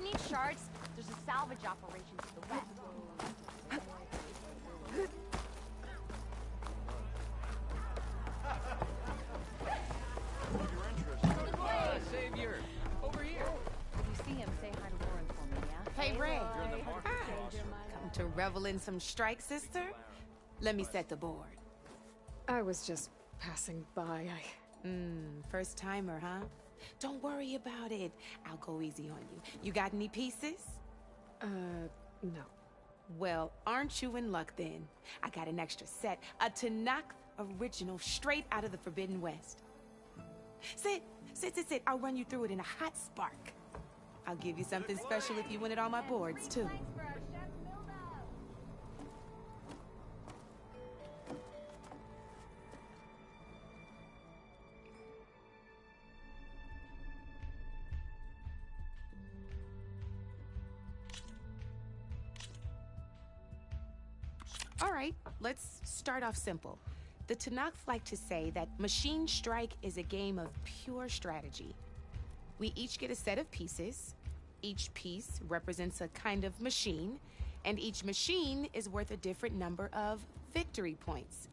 you need shards, there's a salvage operation to the west. You're interested. Savior, over here. If you see him, say hi to Lauren for me, yeah? Hey, Ray. You're in the market. Come to revel in some strike, sister? Let me set the board. I was just passing by. First timer, huh? Don't worry about it. I'll go easy on you. You got any pieces? No. Well, aren't you in luck then? I got an extra set, a Tanakh original straight out of the Forbidden West. Sit. I'll run you through it in a hot spark. I'll give you something special if you win it on my boards, too. All right, let's start off simple. The Tanakh like to say that Machine Strike is a game of pure strategy. We each get a set of pieces. Each piece represents a kind of machine, and each machine is worth a different number of victory points.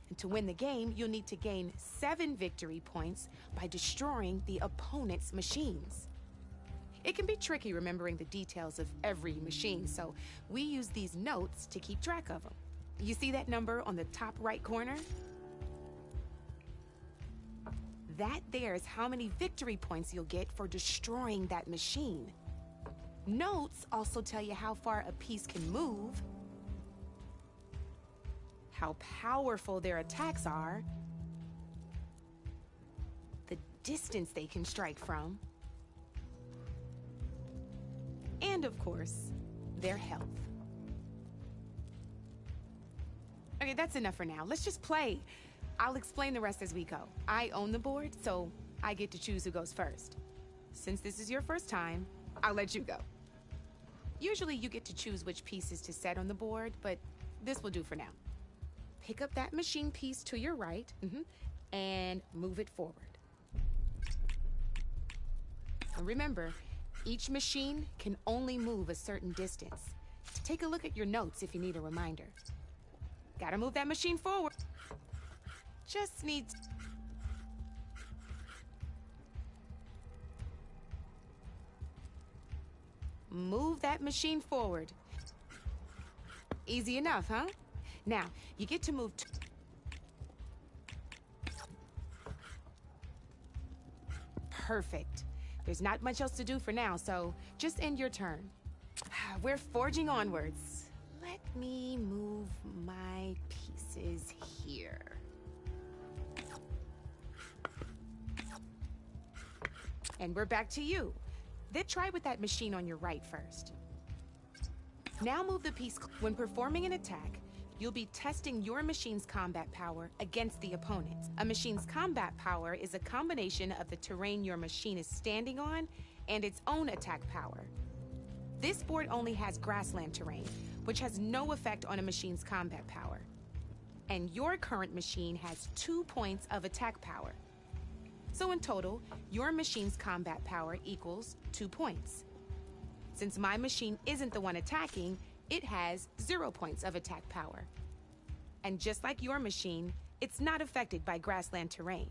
And to win the game, you'll need to gain 7 victory points by destroying the opponent's machines. It can be tricky remembering the details of every machine, so we use these notes to keep track of them. You see that number on the top right corner? That there is how many victory points you'll get for destroying that machine. Notes also tell you how far a piece can move, how powerful their attacks are, the distance they can strike from, and of course, their health. Okay, that's enough for now. Let's just play. I'll explain the rest as we go. I own the board, so I get to choose who goes first. Since this is your first time, I'll let you go. Usually you get to choose which pieces to set on the board, but this will do for now. Pick up that machine piece to your right, and move it forward. And remember, each machine can only move a certain distance. Take a look at your notes if you need a reminder. Gotta move that machine forward. Just needs... Move that machine forward. Easy enough, huh? Now, you get to move... Perfect. There's not much else to do for now, so just end your turn. We're forging onwards. Let me move my pieces here. And we're back to you. Then try with that machine on your right first. Now move the piece. When performing an attack, you'll be testing your machine's combat power against the opponent's. A machine's combat power is a combination of the terrain your machine is standing on and its own attack power. This board only has grassland terrain, which has no effect on a machine's combat power. And your current machine has 2 points of attack power. So in total, your machine's combat power equals 2 points. Since my machine isn't the one attacking, it has 0 points of attack power. And just like your machine, it's not affected by grassland terrain.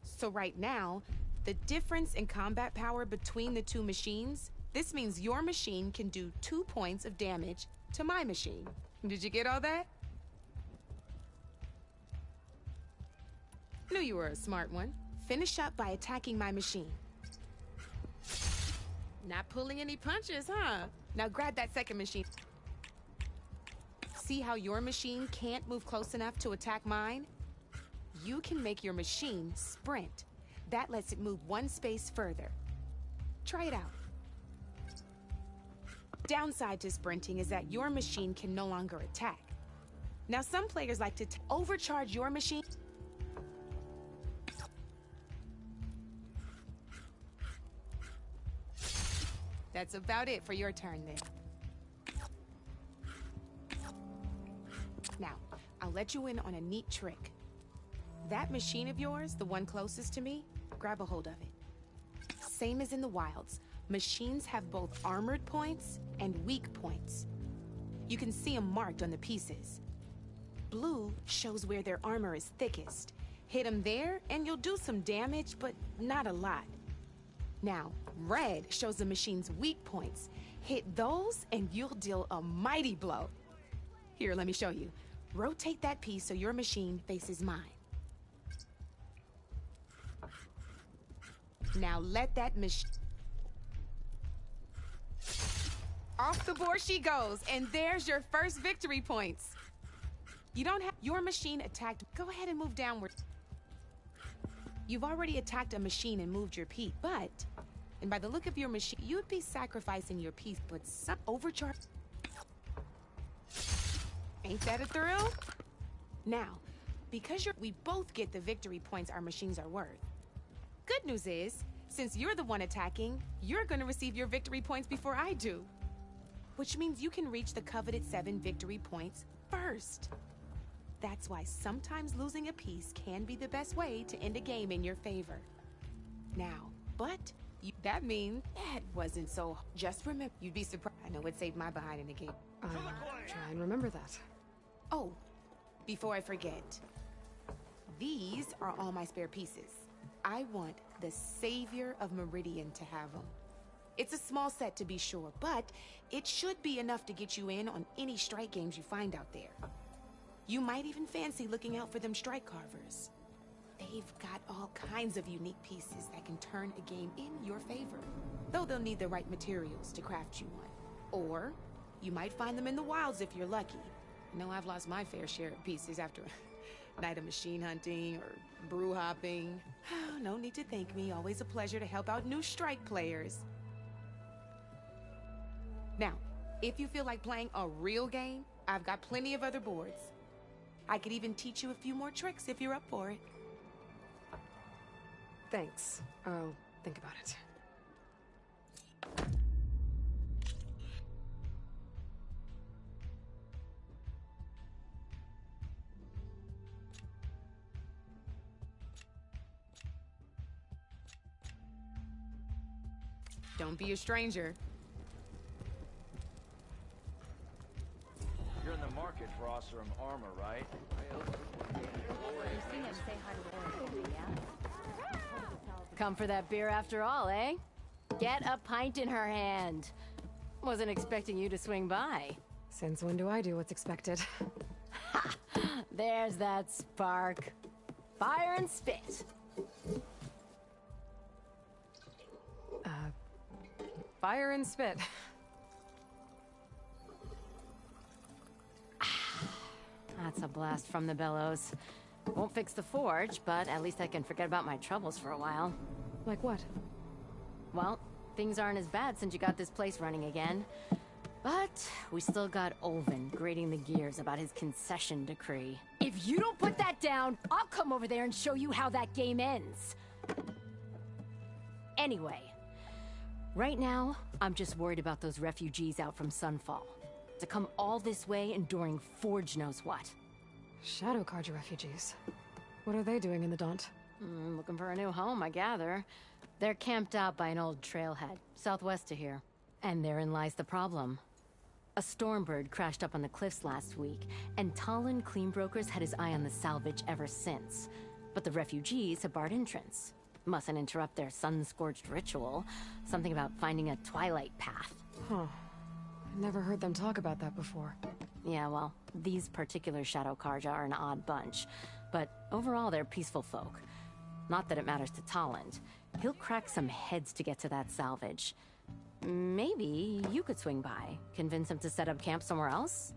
So right now, the difference in combat power between the two machines, this means your machine can do 2 points of damage to my machine. Did you get all that? Knew you were a smart one. Finish up by attacking my machine. Not pulling any punches, huh? Now grab that second machine. See how your machine can't move close enough to attack mine? You can make your machine sprint. That lets it move 1 space further. Try it out. Downside to sprinting is that your machine can no longer attack. Now some players like to overcharge your machine. That's about it for your turn then. Now, I'll let you in on a neat trick. That machine of yours, the one closest to me, grab a hold of it. Same as in the wilds. Machines have both armored points and weak points. You can see them marked on the pieces. Blue shows where their armor is thickest. Hit them there, and you'll do some damage, but not a lot. Now, red shows the machine's weak points. Hit those, and you'll deal a mighty blow. Here, let me show you. Rotate that piece so your machine faces mine. Now let that machine... Off the board she goes, and there's your first victory points. You don't have... Your machine attacked... Go ahead and move downward. You've already attacked a machine and moved your piece, but... And by the look of your machine, you'd be sacrificing your piece, but some overcharge... Ain't that a thrill? Now, because we both get the victory points our machines are worth. Good news is, since you're the one attacking, you're gonna receive your victory points before I do. Which means you can reach the coveted 7 victory points first. That's why sometimes losing a piece can be the best way to end a game in your favor. Now, but that means that wasn't so... Just remember, you'd be surprised. I know it saved my behind in the game. I'll try and remember that. Oh, before I forget, these are all my spare pieces. I want the Savior of Meridian to have them. It's a small set to be sure, but it should be enough to get you in on any strike games you find out there. You might even fancy looking out for them strike carvers. They've got all kinds of unique pieces that can turn a game in your favor, though they'll need the right materials to craft you one. Or you might find them in the wilds if you're lucky. I know I've lost my fair share of pieces after a night of machine hunting or brew hopping. No need to thank me. Always a pleasure to help out new strike players. Now, if you feel like playing a real game, I've got plenty of other boards. I could even teach you a few more tricks if you're up for it. Thanks. I'll think about it. Don't be a stranger. You're in the market for Oseram armor, right? If you see him, say hi to Warren for me, yeah? Come for that beer after all, eh? Get a pint in her hand. Wasn't expecting you to swing by. Since when do I do what's expected? Ha! There's that spark. Fire and spit. Fire and spit. That's a blast from the bellows. Won't fix the forge, but at least I can forget about my troubles for a while. Like what? Well, things aren't as bad since you got this place running again. But we still got Olvin grating the gears about his concession decree. If you don't put that down, I'll come over there and show you how that game ends. Anyway, right now, I'm just worried about those refugees out from Sunfall. To come all this way enduring Forge knows what. Shadow Carja refugees. What are they doing in the Daunt? Looking for a new home, I gather. They're camped out by an old trailhead, southwest of here. And therein lies the problem. A Stormbird crashed up on the cliffs last week, and Talon Cleanbrokers had his eye on the salvage ever since. But the refugees have barred entrance. Mustn't interrupt their sun-scorched ritual. Something about finding a twilight path. Huh. Never heard them talk about that before. Yeah, well, these particular Shadow Carja are an odd bunch. But overall, they're peaceful folk. Not that it matters to Talon. He'll crack some heads to get to that salvage. Maybe you could swing by, convince him to set up camp somewhere else?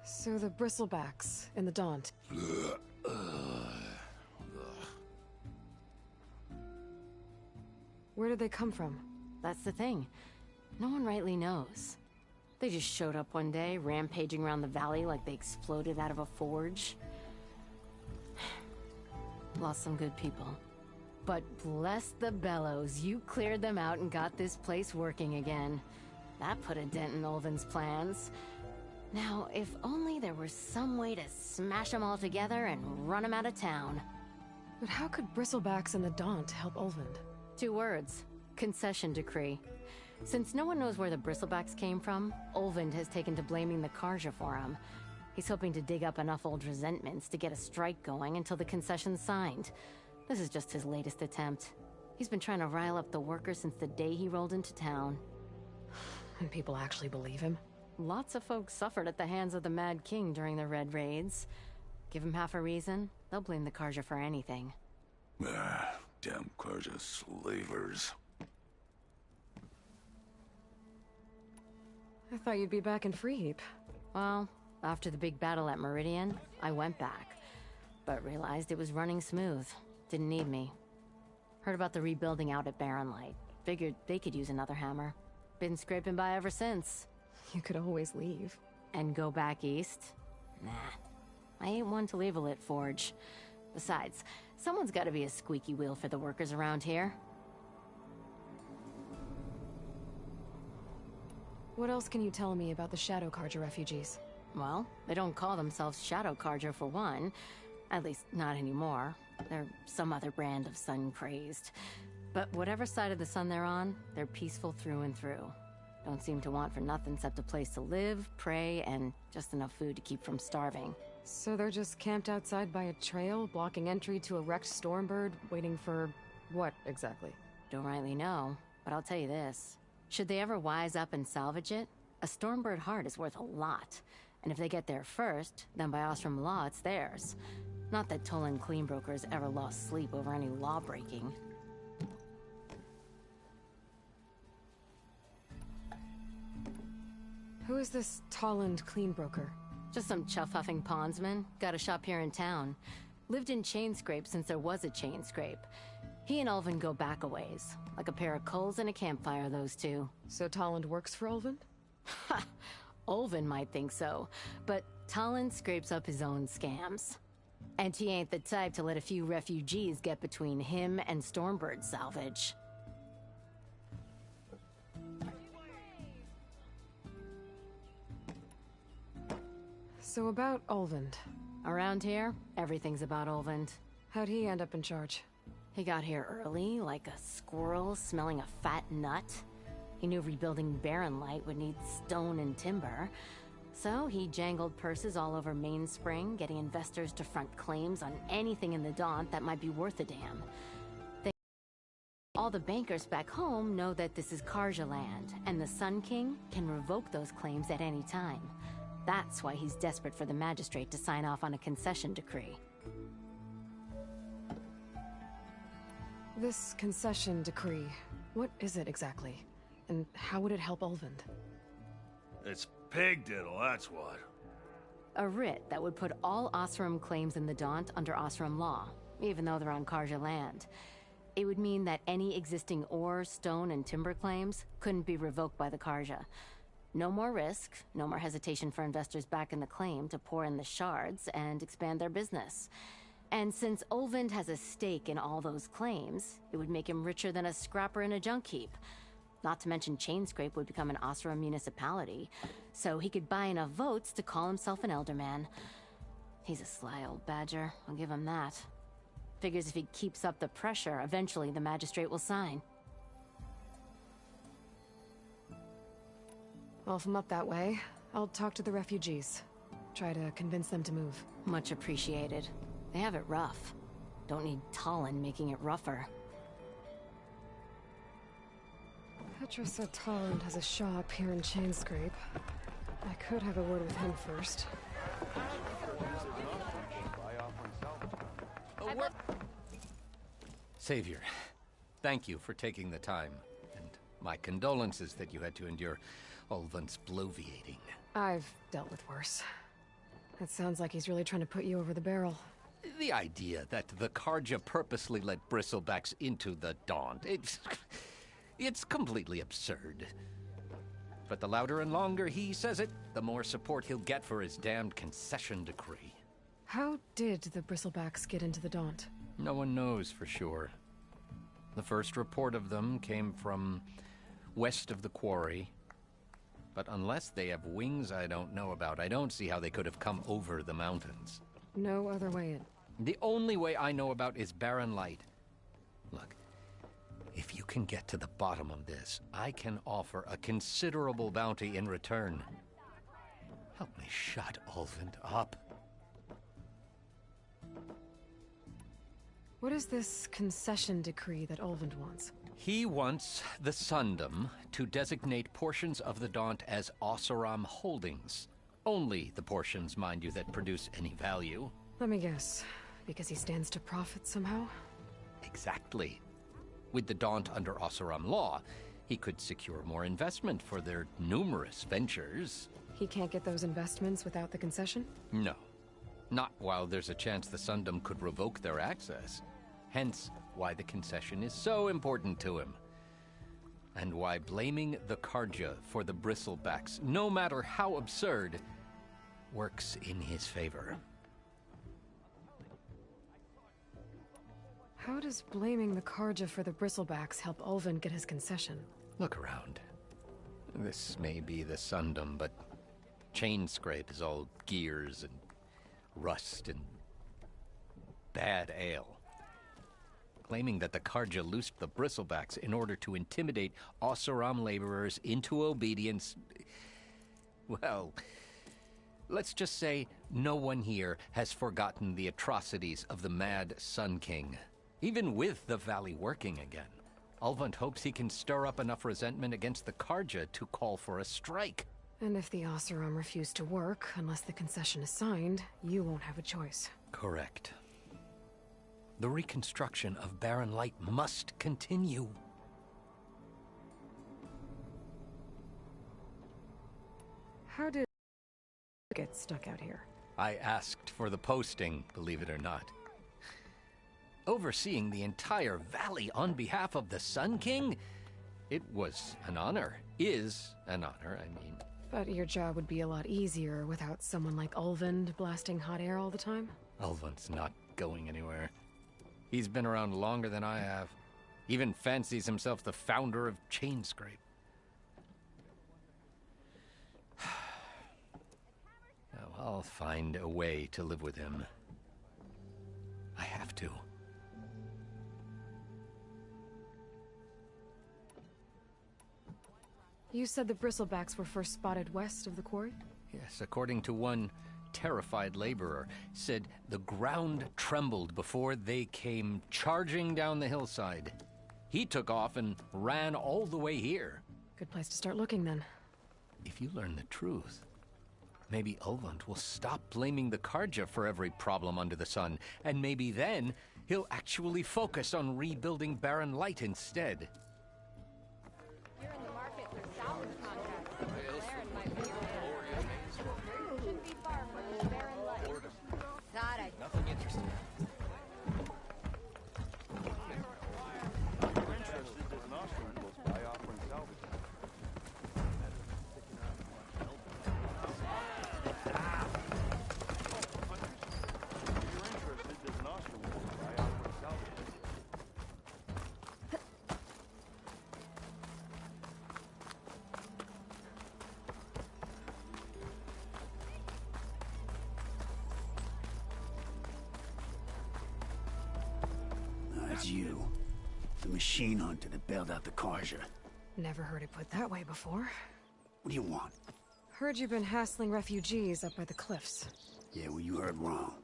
So the Bristlebacks in the Daunt. Where did they come from? That's the thing. No one rightly knows. They just showed up one day, rampaging around the valley like they exploded out of a forge. Lost some good people. But bless the bellows, you cleared them out and got this place working again. That put a dent in Olvin's plans. Now, if only there were some way to smash them all together and run them out of town. But how could Bristlebacks and the Daunt help Ulvund? 2 words. Concession decree. Since no one knows where the Bristlebacks came from, Ulvund has taken to blaming the Karja for him. He's hoping to dig up enough old resentments to get a strike going until the concession's signed. This is just his latest attempt. He's been trying to rile up the workers since the day he rolled into town. And people actually believe him? Lots of folks suffered at the hands of the Mad King during the Red Raids. Give him half a reason, they'll blame the Karja for anything. Damn Karja slavers. I thought you'd be back in Freeheap. Well, after the big battle at Meridian, I went back. But realized it was running smooth. Didn't need me. Heard about the rebuilding out at Barren Light. Figured they could use another hammer. Been scraping by ever since. You could always leave. And go back east? Nah. I ain't one to leave a lit forge. Besides, someone's gotta be a squeaky wheel for the workers around here. What else can you tell me about the Shadow Karja refugees? Well, they don't call themselves Shadow Karja for one. At least, not anymore. They're some other brand of sun-crazed. But whatever side of the sun they're on, they're peaceful through and through. Don't seem to want for nothing except a place to live, pray, and just enough food to keep from starving. So they're just camped outside by a trail, blocking entry to a wrecked Stormbird, waiting for... what, exactly? Don't rightly know, but I'll tell you this. Should they ever wise up and salvage it, a Stormbird heart is worth a lot. And if they get there first, then by Ostrom law, it's theirs. Not that Tolan Cleanbrokers ever lost sleep over any law-breaking. Who is this Tolland Cleanbroker? Just some chuff-huffing pondsman. Got a shop here in town. Lived in Chainscrape since there was a Chainscrape. He and Ulvund go back a ways. Like a pair of coals and a campfire, those two. So Tolland works for Ulvund? Ha! Ulvund might think so, but Tolland scrapes up his own scams. And he ain't the type to let a few refugees get between him and Stormbird salvage. So about Ulvund. Around here, everything's about Ulvund. How'd he end up in charge? He got here early, like a squirrel smelling a fat nut. He knew rebuilding Barren Light would need stone and timber. So he jangled purses all over Mainspring, getting investors to front claims on anything in the Daunt that might be worth a damn. All the bankers back home know that this is Karja land, and the Sun King can revoke those claims at any time. That's why he's desperate for the magistrate to sign off on a concession decree. This concession decree, what is it exactly? And how would it help Ulvund? It's pig diddle, that's what. A writ that would put all Osram claims in the Daunt under Osram law, even though they're on Karja land. It would mean that any existing ore, stone, and timber claims couldn't be revoked by the Karja. No more risk, no more hesitation for investors back in the claim to pour in the shards and expand their business. And since Ulvund has a stake in all those claims, it would make him richer than a scrapper in a junk heap. Not to mention Chainscrape would become an Osram municipality, so he could buy enough votes to call himself an Elderman. He's a sly old badger, I'll give him that. Figures if he keeps up the pressure, eventually the magistrate will sign. Well, if I'm up that way, I'll talk to the refugees. Try to convince them to move. Much appreciated. They have it rough. Don't need Tolland making it rougher. Petra said Tolland has a shop here in Chainscrape. I could have a word with him first. Savior, thank you for taking the time, and my condolences that you had to endure Ulvund's bloviating. I've dealt with worse. It sounds like he's really trying to put you over the barrel. The idea that the Karja purposely let Bristlebacks into the Daunt, it's completely absurd. But the louder and longer he says it, the more support he'll get for his damned concession decree. How did the Bristlebacks get into the Daunt? No one knows for sure. The first report of them came from west of the quarry. But unless they have wings I don't know about, I don't see how they could have come over the mountains. No other way in. The only way I know about is Barren Light. Look, if you can get to the bottom of this, I can offer a considerable bounty in return. Help me shut Ulvund up. What is this concession decree that Ulvund wants? He wants the Sundom to designate portions of the Daunt as Oseram holdings. Only the portions, mind you, that produce any value. Let me guess. Because he stands to profit somehow? Exactly. With the Daunt under Oseram law, he could secure more investment for their numerous ventures. He can't get those investments without the concession? No. Not while there's a chance the Sundom could revoke their access. Hence, why the concession is so important to him. And why blaming the Carja for the Bristlebacks, no matter how absurd, works in his favor. How does blaming the Carja for the Bristlebacks help Ulvund get his concession? Look around. This may be the Sundom, but Chainscrape is all gears and rust and bad ale. Claiming that the Carja loosed the Bristlebacks in order to intimidate Oseram laborers into obedience. Well, let's just say no one here has forgotten the atrocities of the mad Sun King. Even with the Valley working again, Ulvund hopes he can stir up enough resentment against the Carja to call for a strike. And if the Oseram refuse to work, unless the concession is signed, you won't have a choice. Correct. The reconstruction of Barren Light must continue. How did get stuck out here? I asked for the posting, believe it or not. Overseeing the entire valley on behalf of the Sun King? It was an honor. Is an honor, I mean. But your job would be a lot easier without someone like Ulvund blasting hot air all the time? Ulvund's not going anywhere. He's been around longer than I have. Even fancies himself the founder of Chainscrape. Now, I'll find a way to live with him. I have to. You said the Bristlebacks were first spotted west of the quarry? Yes, according to one terrified laborer, said the ground trembled before they came charging down the hillside. He took off and ran all the way here. Good place to start looking, then. If you learn the truth, maybe Ulvund will stop blaming the Carja for every problem under the sun, and maybe then he'll actually focus on rebuilding Barren Light instead. You're in the market for salvage contracts. Laren might be your man. Shouldn't be far from the Barren Light. God, I... Nothing interesting. It's you. The machine hunter that bailed out the Carja. Never heard it put that way before. What do you want? Heard you've been hassling refugees up by the cliffs. Yeah, well, you heard wrong.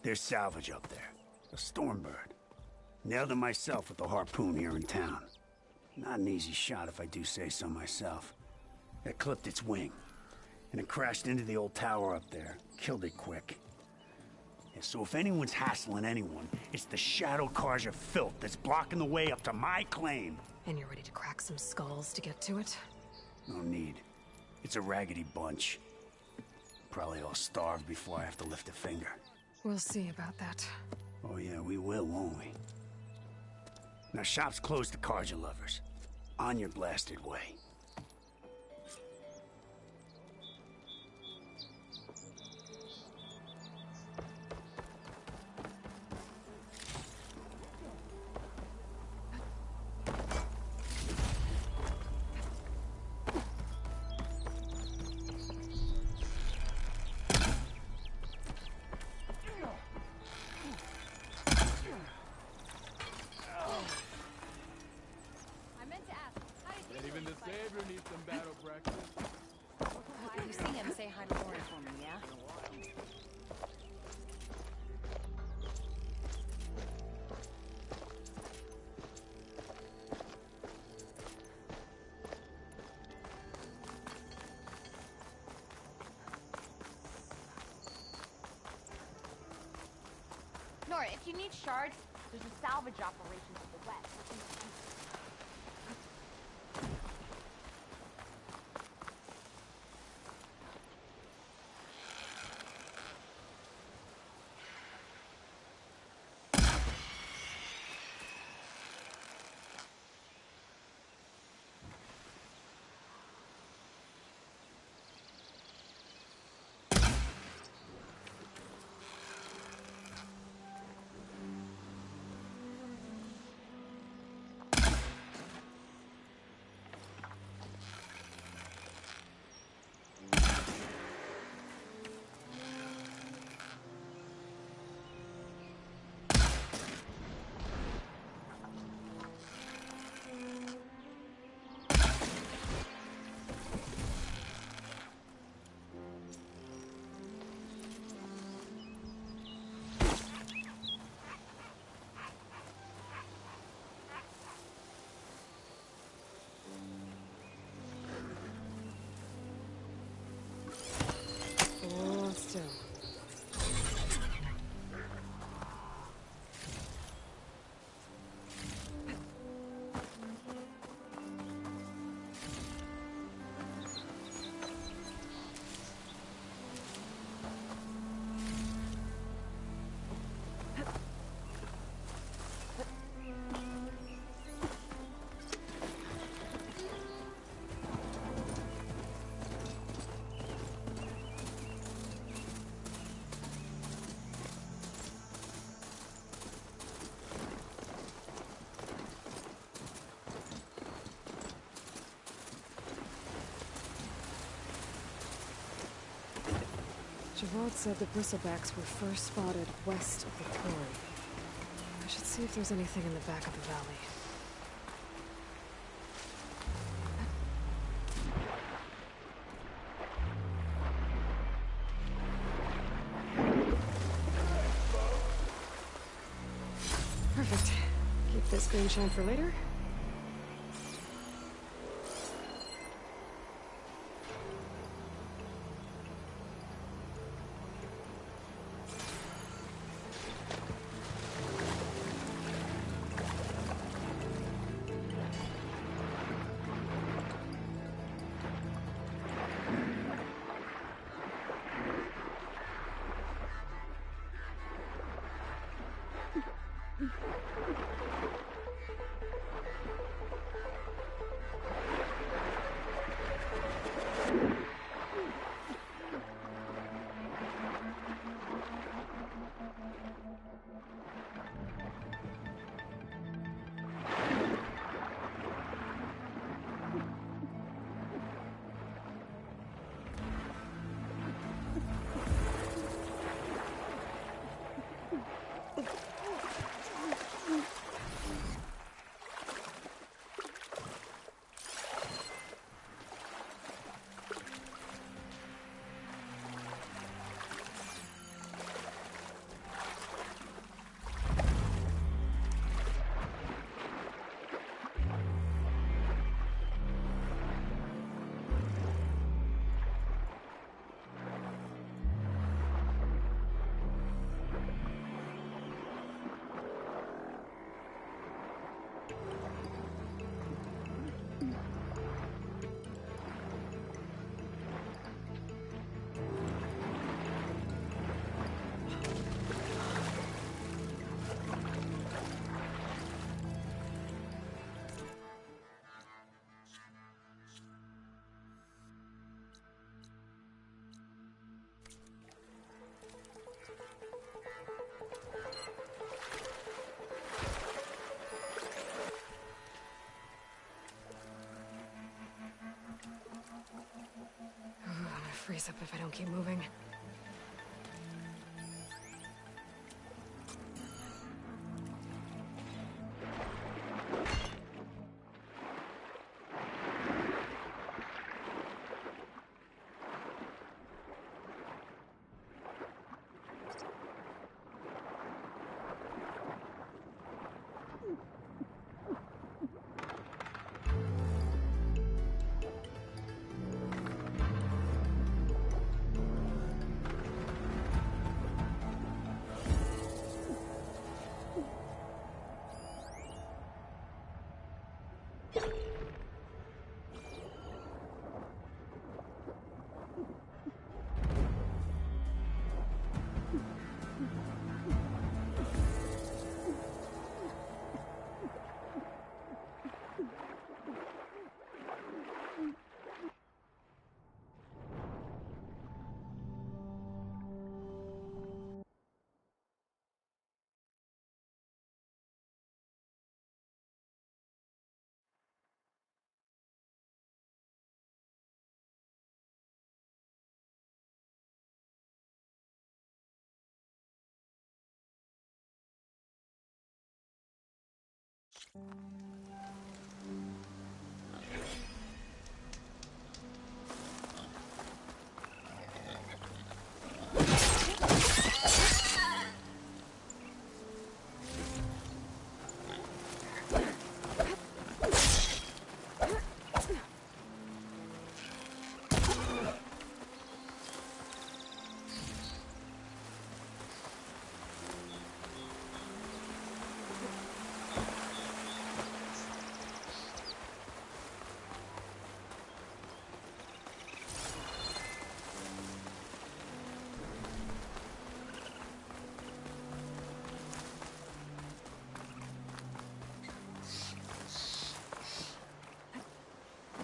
There's salvage up there. A Stormbird. Nailed it myself with the harpoon here in town. Not an easy shot if I do say so myself. It clipped its wing. And it crashed into the old tower up there. Killed it quick. Yeah, so if anyone's hassling anyone, it's the Shadow Carja filth that's blocking the way up to my claim. And you're ready to crack some skulls to get to it? No need. It's a raggedy bunch. Probably all starved before I have to lift a finger. We'll see about that. Oh yeah, we will, won't we? Now shop's closed to Carja lovers. On your blasted way. more. If you need shards, there's a salvage operation to the west. Oh, still. Javad said the bristlebacks were first spotted west of the quarry. I should see if there's anything in the back of the valley. Perfect. Keep this green shine for later. Freeze up if I don't keep moving.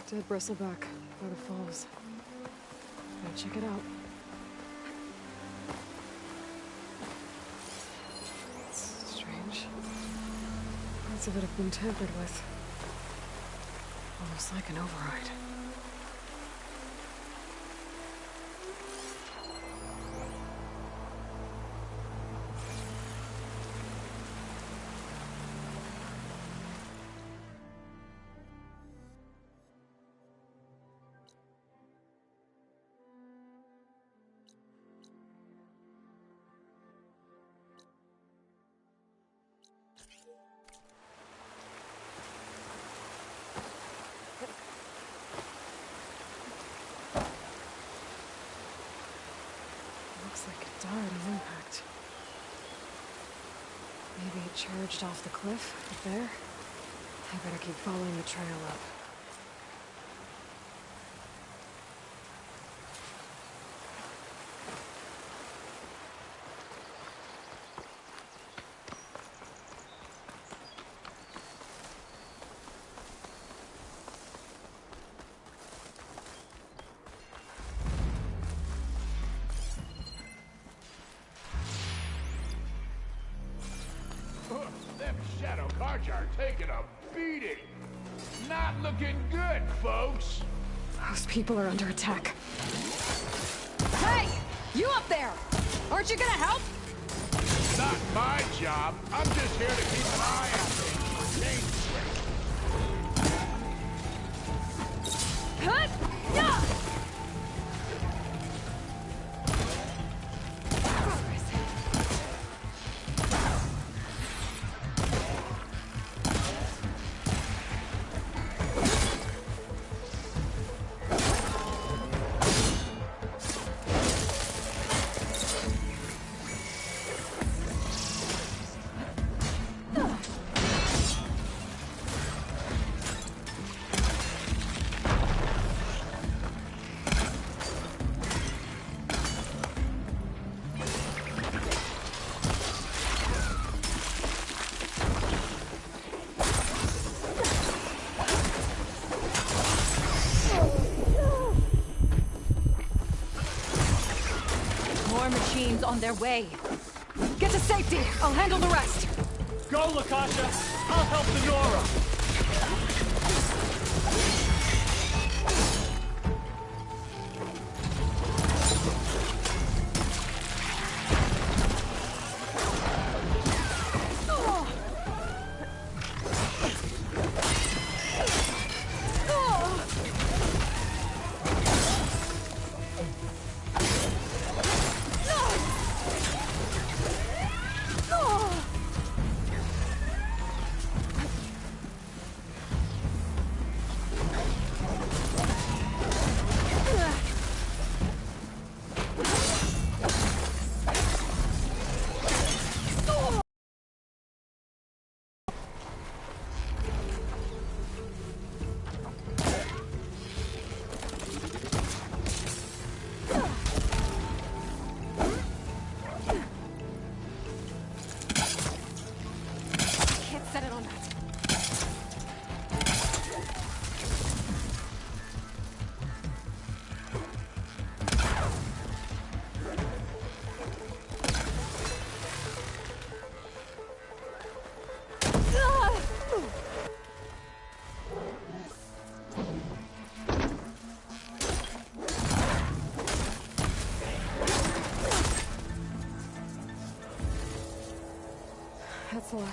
Dead bristleback by the falls. Gotta check it out. It's strange. Parts of it have been tampered with. Almost like an override. Looks like it died on impact. Maybe it charged off the cliff up there. I better keep following the trail up. Them shadow cards are taking a beating. Not looking good, folks. Those people are under attack. Hey! You up there! Aren't you gonna help? Not my job. I'm just here to keep an eye on things. Main Street. Hut! Yeah! More machines on their way. Get to safety. I'll handle the rest. Go, Lakasha! I'll help the Nora!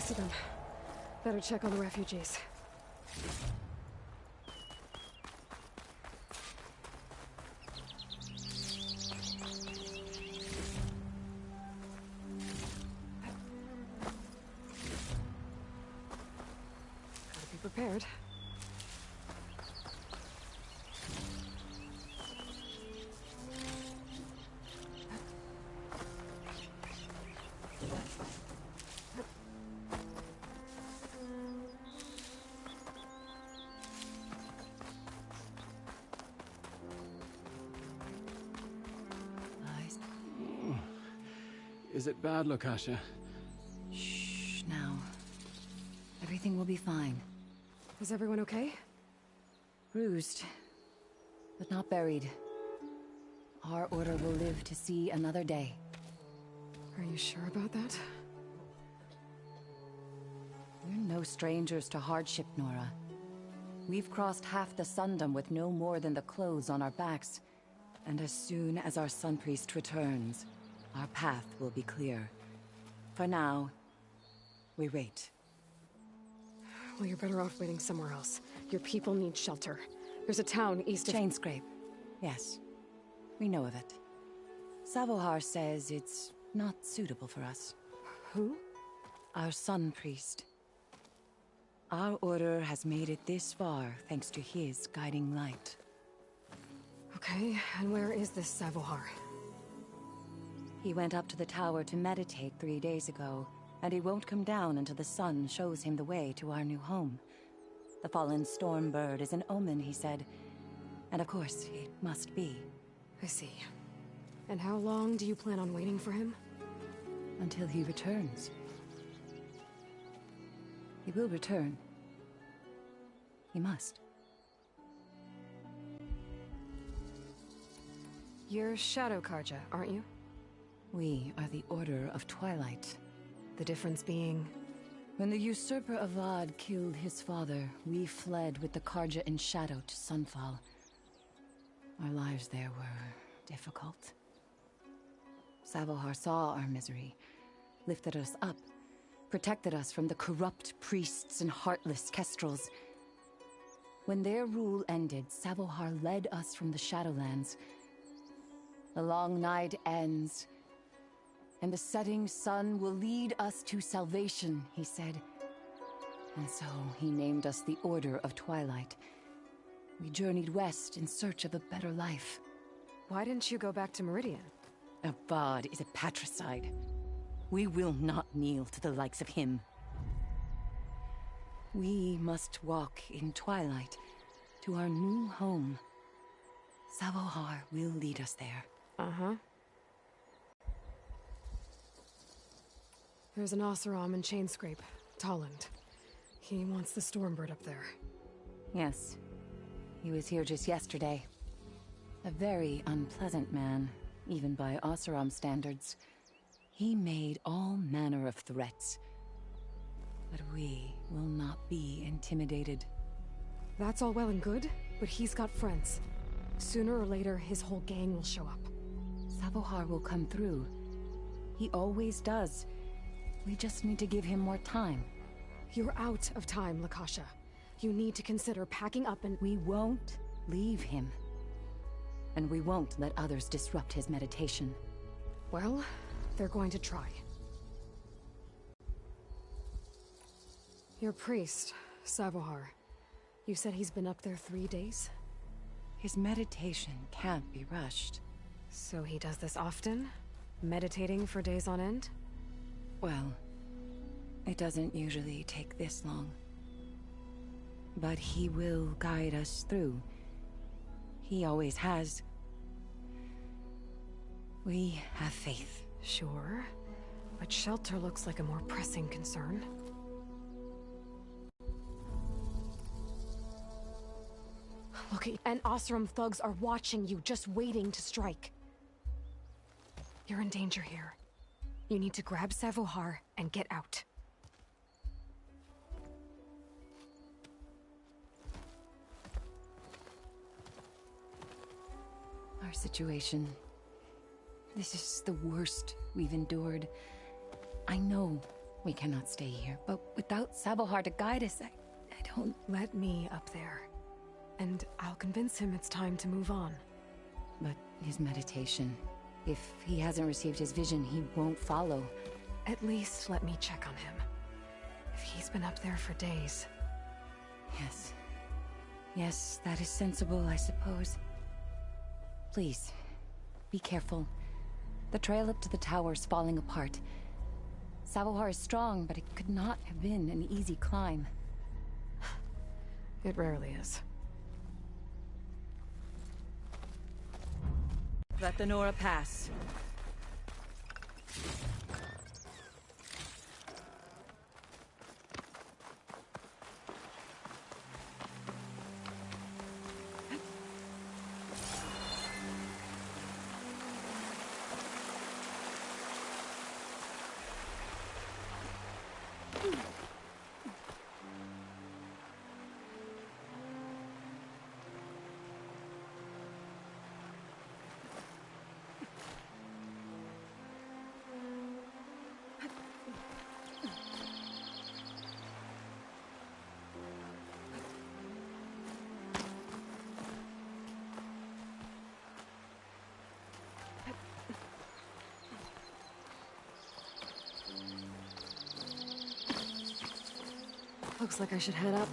last of them. Better check on the refugees. Gotta be prepared. Is it bad, Lukasha? Shh, now. Everything will be fine. Is everyone okay? Bruised, but not buried. Our order will live to see another day. Are you sure about that? We're no strangers to hardship, Nora. We've crossed half the Sundom with no more than the clothes on our backs. And as soon as our Sun Priest returns, our path will be clear. For now, we wait. Well, you're better off waiting somewhere else. Your people need shelter. There's a town east of... Chainscrape. Yes. We know of it. Savohar says it's not suitable for us. Who? Our Sun Priest. Our order has made it this far thanks to his guiding light. Okay, and where is this Savohar? He went up to the tower to meditate 3 days ago, and he won't come down until the sun shows him the way to our new home. The fallen Stormbird is an omen, he said. And of course, it must be. I see. And how long do you plan on waiting for him? Until he returns. He will return. He must. You're Shadow Karja, aren't you? We are the Order of Twilight. The difference being... When the usurper Avad killed his father, we fled with the Karja in shadow to Sunfall. Our lives there were difficult. Savohar saw our misery, lifted us up, protected us from the corrupt priests and heartless Kestrels. When their rule ended, Savohar led us from the Shadowlands. The long night ends, and the setting sun will lead us to salvation, he said. And so he named us the Order of Twilight. We journeyed west in search of a better life. Why didn't you go back to Meridian? Avad is a patricide. We will not kneel to the likes of him. We must walk in twilight to our new home. Savohar will lead us there. Uh-huh. There's an Oseram in Chainscrape, Tolland. He wants the Stormbird up there. Yes. He was here just yesterday. A very unpleasant man, even by Oseram standards. He made all manner of threats. But we will not be intimidated. That's all well and good, but he's got friends. Sooner or later, his whole gang will show up. Savohar will come through. He always does. We just need to give him more time. You're out of time, Lukasha. You need to consider packing up and... We won't leave him. And we won't let others disrupt his meditation. Well, they're going to try. Your priest, Savohar. You said he's been up there 3 days? His meditation can't be rushed. So he does this often? Meditating for days on end? Well, it doesn't usually take this long. But he will guide us through. He always has. We have faith. Sure, but shelter looks like a more pressing concern. Look, and Oseram thugs are watching you, just waiting to strike. You're in danger here. You need to grab Savohar and get out. Our situation... This is the worst we've endured. I know, We cannot stay here, but without Savohar to guide us, I don't... Let me up there. And I'll convince him it's time to move on. But his meditation... If he hasn't received his vision, he won't follow. At least let me check on him. If he's been up there for days. Yes. Yes, that is sensible, I suppose. Please, be careful. The trail up to the tower's falling apart. Savohar is strong, but it could not have been an easy climb. It rarely is. Let the Nora pass. Looks like I should head up.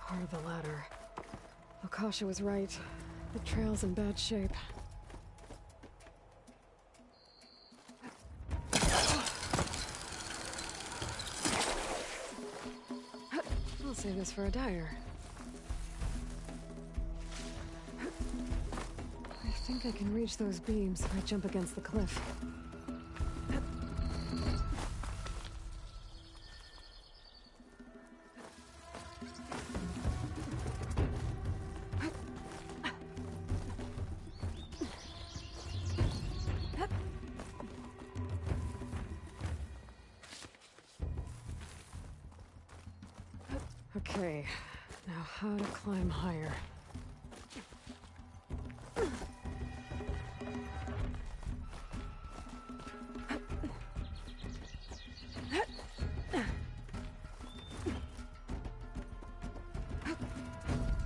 Part of the ladder. Akasha was right. The trail's in bad shape. I'll save this for a dyer. I think I can reach those beams if I jump against the cliff. Okay, now how to climb higher.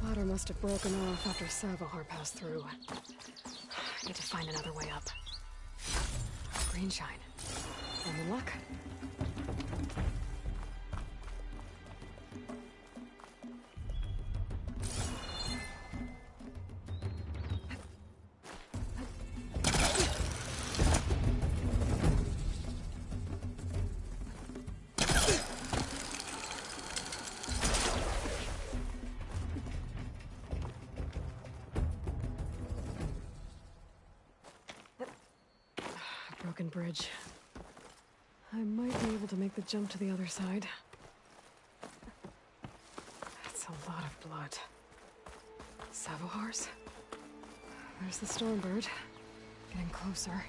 Ladder must have broken off after Savohar passed through. Need to find another way up. Green shine. Any luck? Broken bridge. I might be able to make the jump to the other side. That's a lot of blood. Savohar's? There's the Stormbird. Getting closer.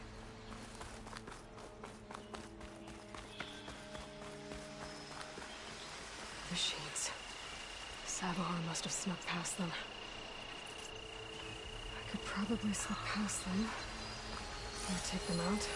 Machines. Savohar must have snuck past them. I could probably slip past them. I'll take them out.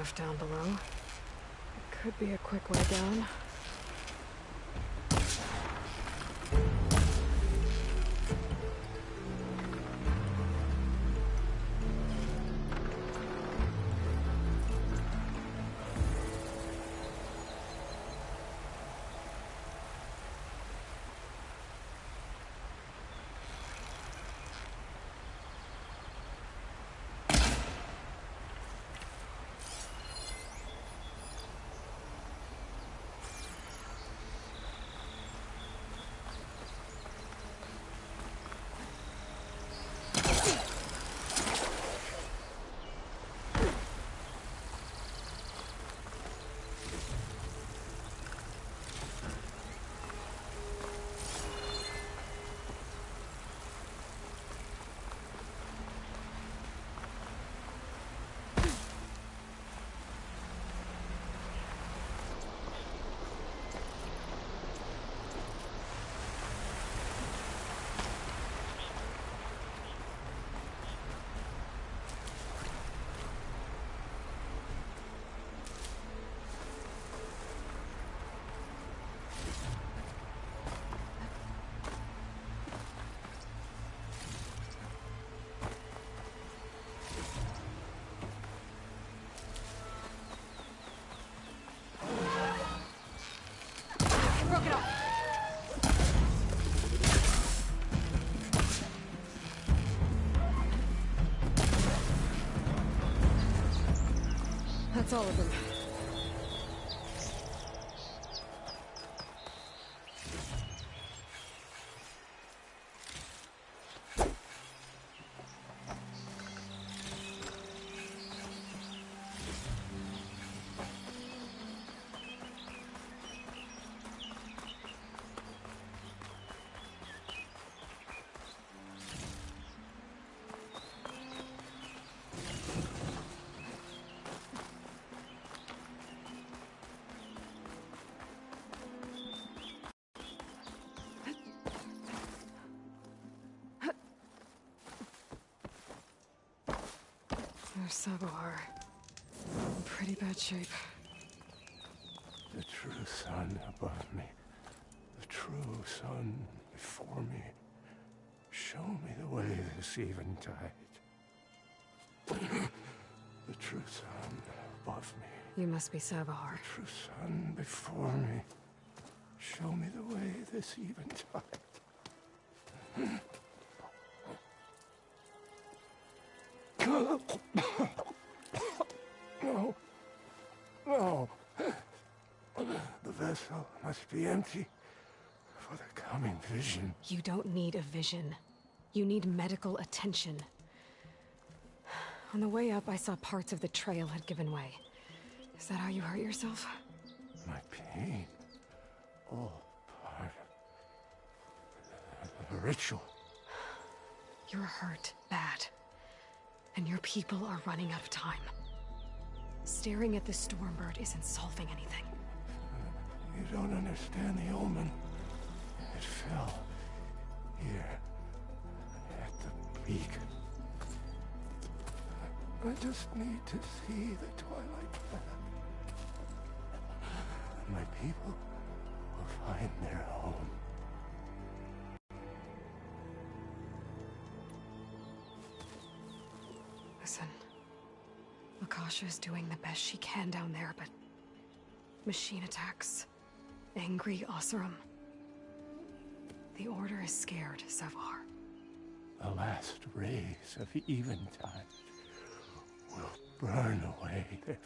enough down below. It could be a quick way down. That's all of them. There's Savohar. In pretty bad shape. The true sun above me. The true sun before me. Show me the way this eventide. The true sun above me. You must be Savohar. The true sun before me. Show me the way this eventide. No. No. The vessel must be empty for the coming vision. You don't need a vision. You need medical attention. On the way up, I saw parts of the trail had given way. Is that how you hurt yourself? My pain. All part of the ritual. You're hurt bad. And your people are running out of time. Staring at the Stormbird isn't solving anything. You don't understand the omen. It fell here at the beacon. I just need to see the Twilight Path. And my people will find their home. Listen, Lakasha is doing the best she can down there, but machine attacks, angry Oseram. The Order is scared, Savohar. The last rays of eventide will burn away their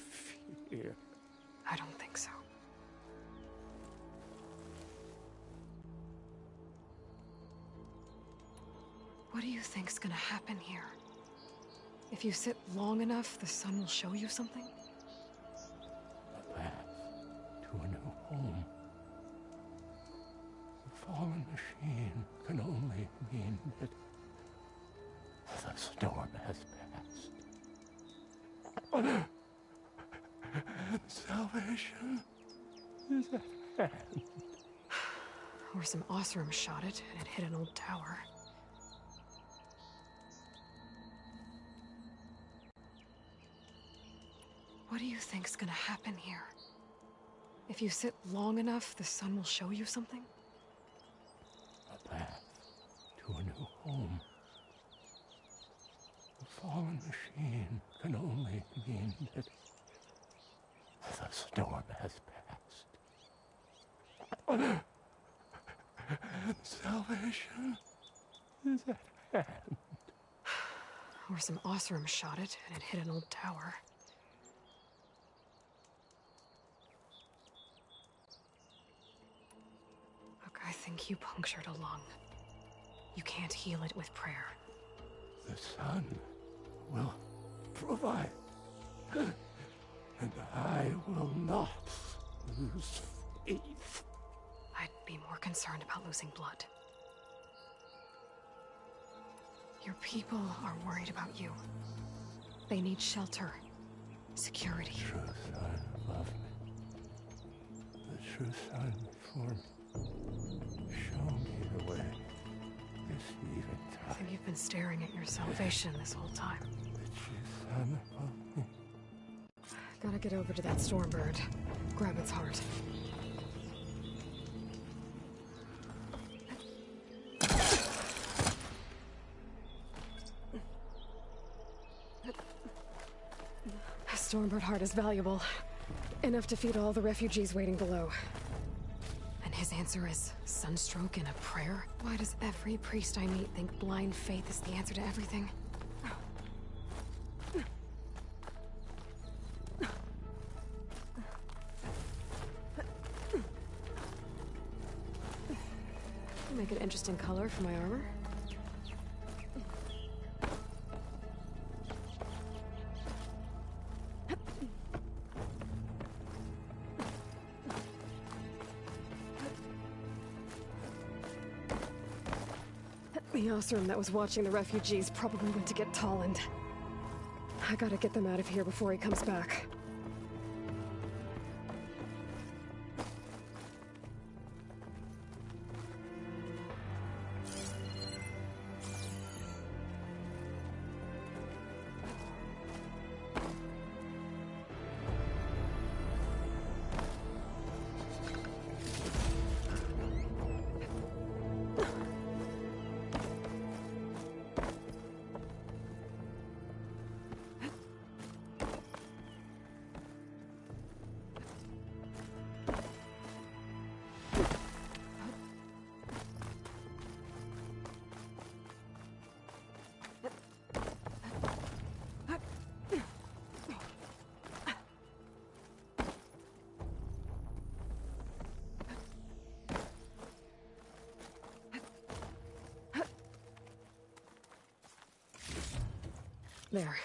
fear. I don't think so. What do you think's gonna happen here? If you sit long enough, the sun will show you something? A path to a new home. The fallen machine can only mean that the storm has passed. And salvation is at hand. Or some Oseram shot it, and it hit an old tower. What do you think's gonna happen here? If you sit long enough, the sun will show you something? A path to a new home. The fallen machine can only mean that the storm has passed. And salvation is at hand. Or some Oseram shot it, and it hit an old tower. Look, I think you punctured a lung. You can't heal it with prayer. The sun will provide. And I will not lose faith. I'd be more concerned about losing blood. Your people are worried about you. They need shelter, security. The true sun above me. The true sun before me. Show me the way. This eventide. I think you've been staring at your salvation this whole time. The true sun above me. Gotta get over to that Stormbird. Grab its heart. Stormbird heart is valuable. Enough to feed all the refugees waiting below. And his answer is sunstroke and a prayer? Why does every priest I meet think blind faith is the answer to everything? Make an interesting color for my armor. The Oseram that was watching the refugees probably went to get Tolland. I gotta get them out of here before he comes back. There.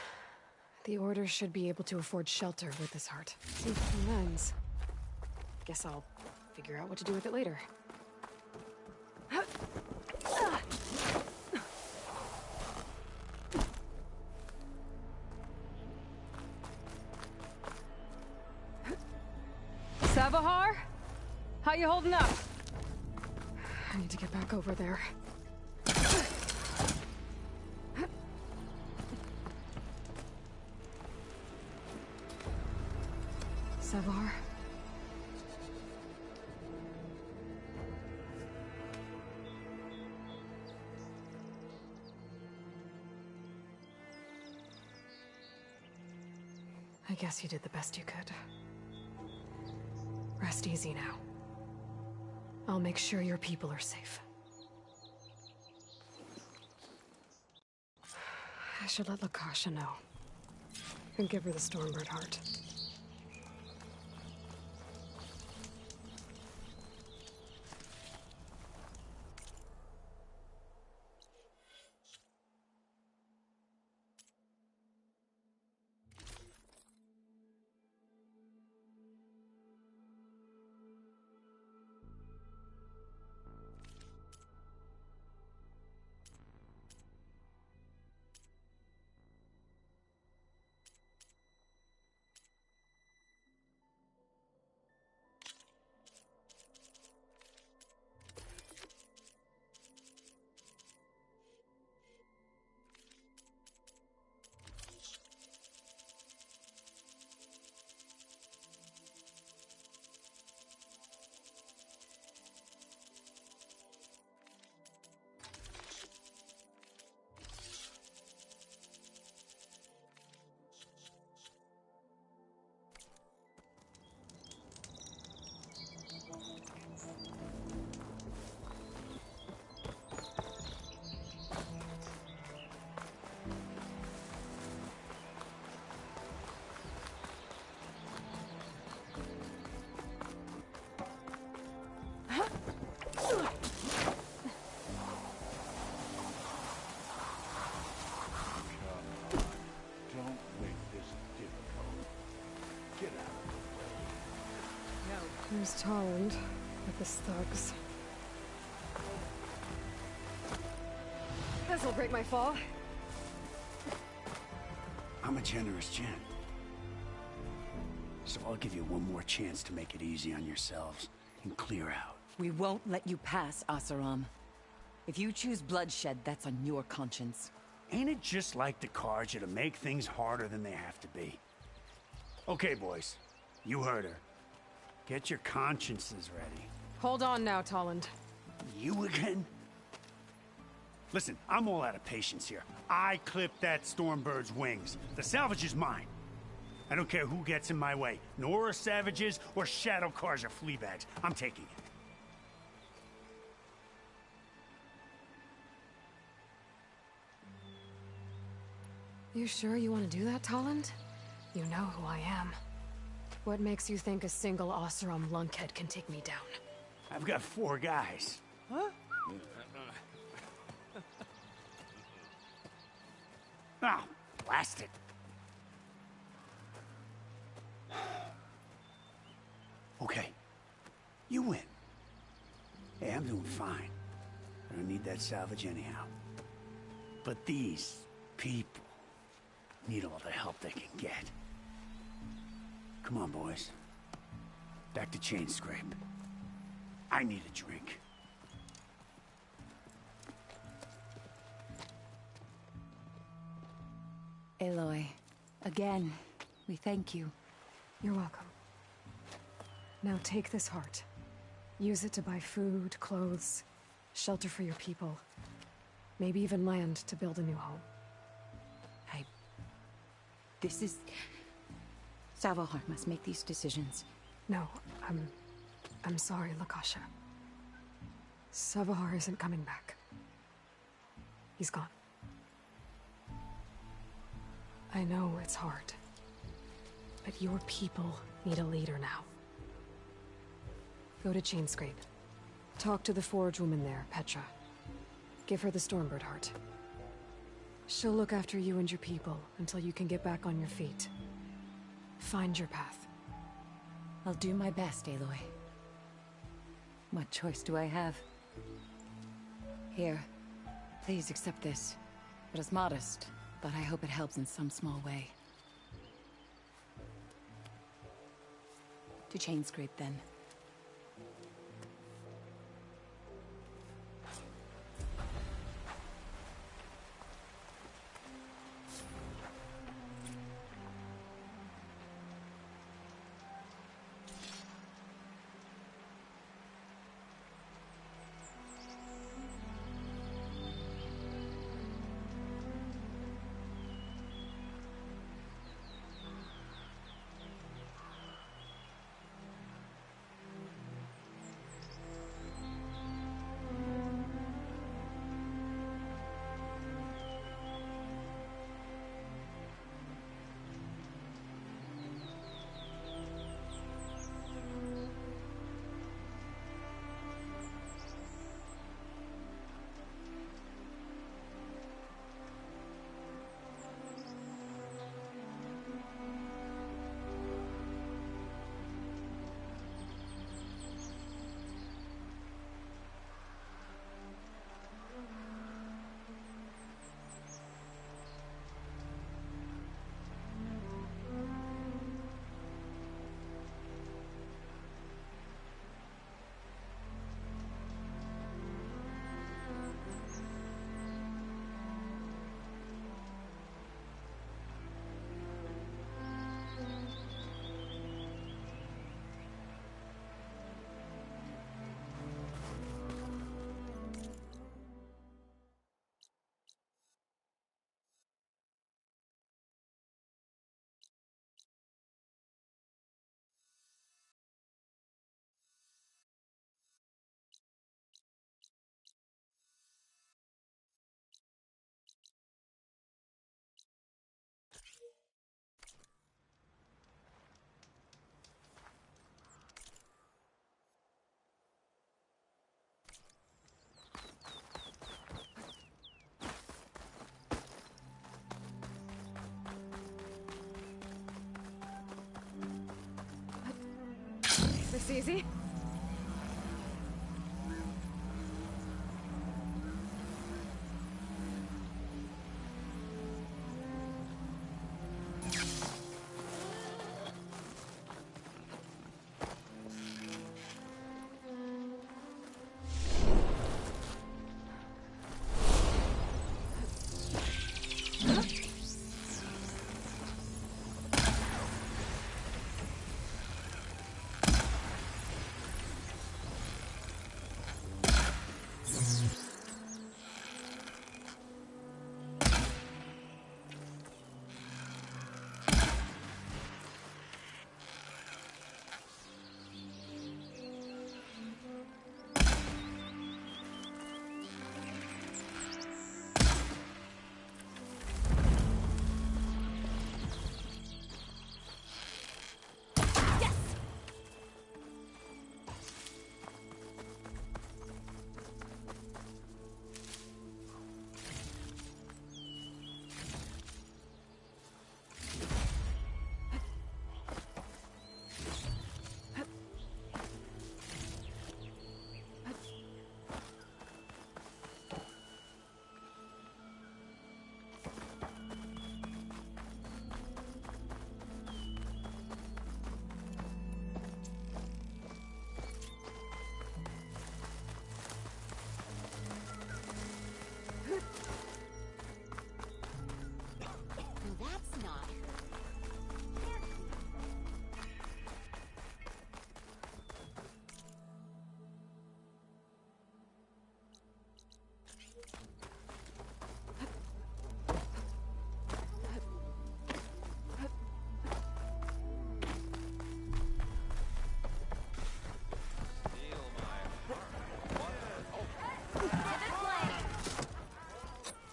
The Order should be able to afford shelter with this heart. Interesting lens. Guess I'll figure out what to do with it later. Savahar? How you holding up? I need to get back over there. Savar? I guess you did the best you could. Rest easy now. I'll make sure your people are safe. I should let Lakasha know. And give her the Stormbird heart. There's Tolland with his thugs. This'll break my fall. I'm a generous gent. So I'll give you one more chance to make it easy on yourselves and clear out. We won't let you pass, Oseram. If you choose bloodshed, that's on your conscience. Ain't it just like the Carja to make things harder than they have to be? Okay, boys. You heard her. Get your consciences ready. Hold on now, Tolland. You again? Listen, I'm all out of patience here. I clipped that Stormbird's wings. The salvage is mine. I don't care who gets in my way. Nora savages or Shadow Carja fleabags. I'm taking it. You sure you want to do that, Tolland? You know who I am. What makes you think a single Oseram lunkhead can take me down? I've got 4 guys. Huh? Ah, blast it. Okay. You win. Hey, I'm doing fine. I don't need that salvage anyhow. But these people need all the help they can get. Come on, boys. Back to Chainscrape. I need a drink. Aloy, again, we thank you. You're welcome. Now take this heart. Use it to buy food, clothes, shelter for your people. Maybe even land to build a new home. This is... Savohar must make these decisions. No, I'm sorry, Lakasha. Savohar isn't coming back. He's gone. I know it's hard, but your people need a leader now. Go to Chainscrape. Talk to the forge woman there, Petra. Give her the Stormbird heart. She'll look after you and your people until you can get back on your feet. Find your path. I'll do my best, Aloy. What choice do I have? Here, please accept this. It is modest, but I hope it helps in some small way. To Chainscrape, then. this easy. That's not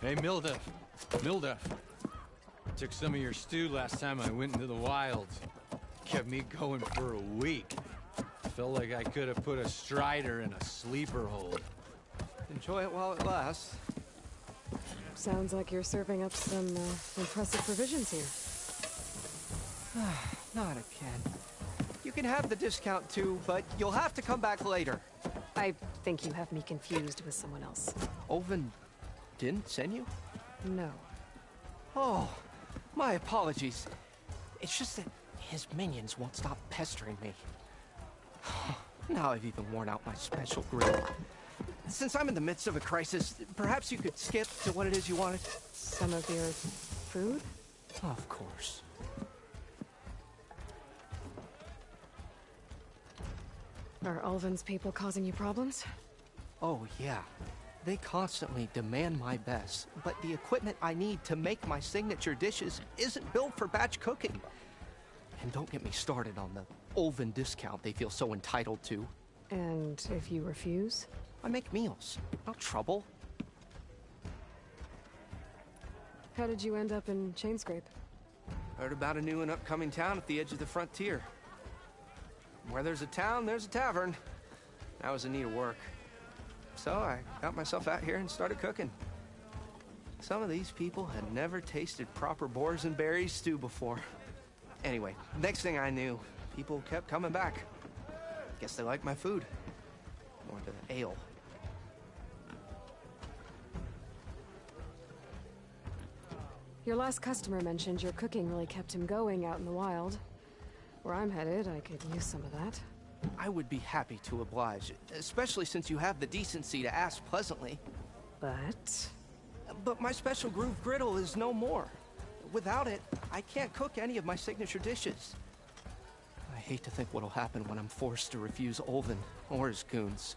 Hey, Mildef. Mildef. Took some of your stew last time I went into the wilds. Kept me going for a week. Felt like I could have put a strider in a sleeper hold. Enjoy it while it lasts. Sounds like you're serving up some impressive provisions here. Not again. You can have the discount too, but you'll have to come back later. I think you have me confused with someone else. Olvin didn't send you? No. Oh, my apologies. It's just that his minions won't stop pestering me. Now I've even worn out my special grill. Since I'm in the midst of a crisis, perhaps you could skip to what it is you wanted? Some of your food? Of course. Are Ulvin's people causing you problems? Oh, yeah. They constantly demand my best, but the equipment I need to make my signature dishes isn't built for batch cooking. And don't get me started on the Ulvin discount they feel so entitled to. And if you refuse? I make meals, not trouble. How did you end up in Chainscrape? Heard about a new and upcoming town at the edge of the frontier. Where there's a town, there's a tavern. I was in need of work. So I got myself out here and started cooking. Some of these people had never tasted proper boars and berries stew before. Anyway, next thing I knew, people kept coming back. Guess they liked my food. Or the ale. Your last customer mentioned your cooking really kept him going out in the wild. Where I'm headed, I could use some of that. I would be happy to oblige, especially since you have the decency to ask pleasantly. But my special groove griddle is no more. Without it, I can't cook any of my signature dishes. I hate to think what'll happen when I'm forced to refuse Ulvin or his goons.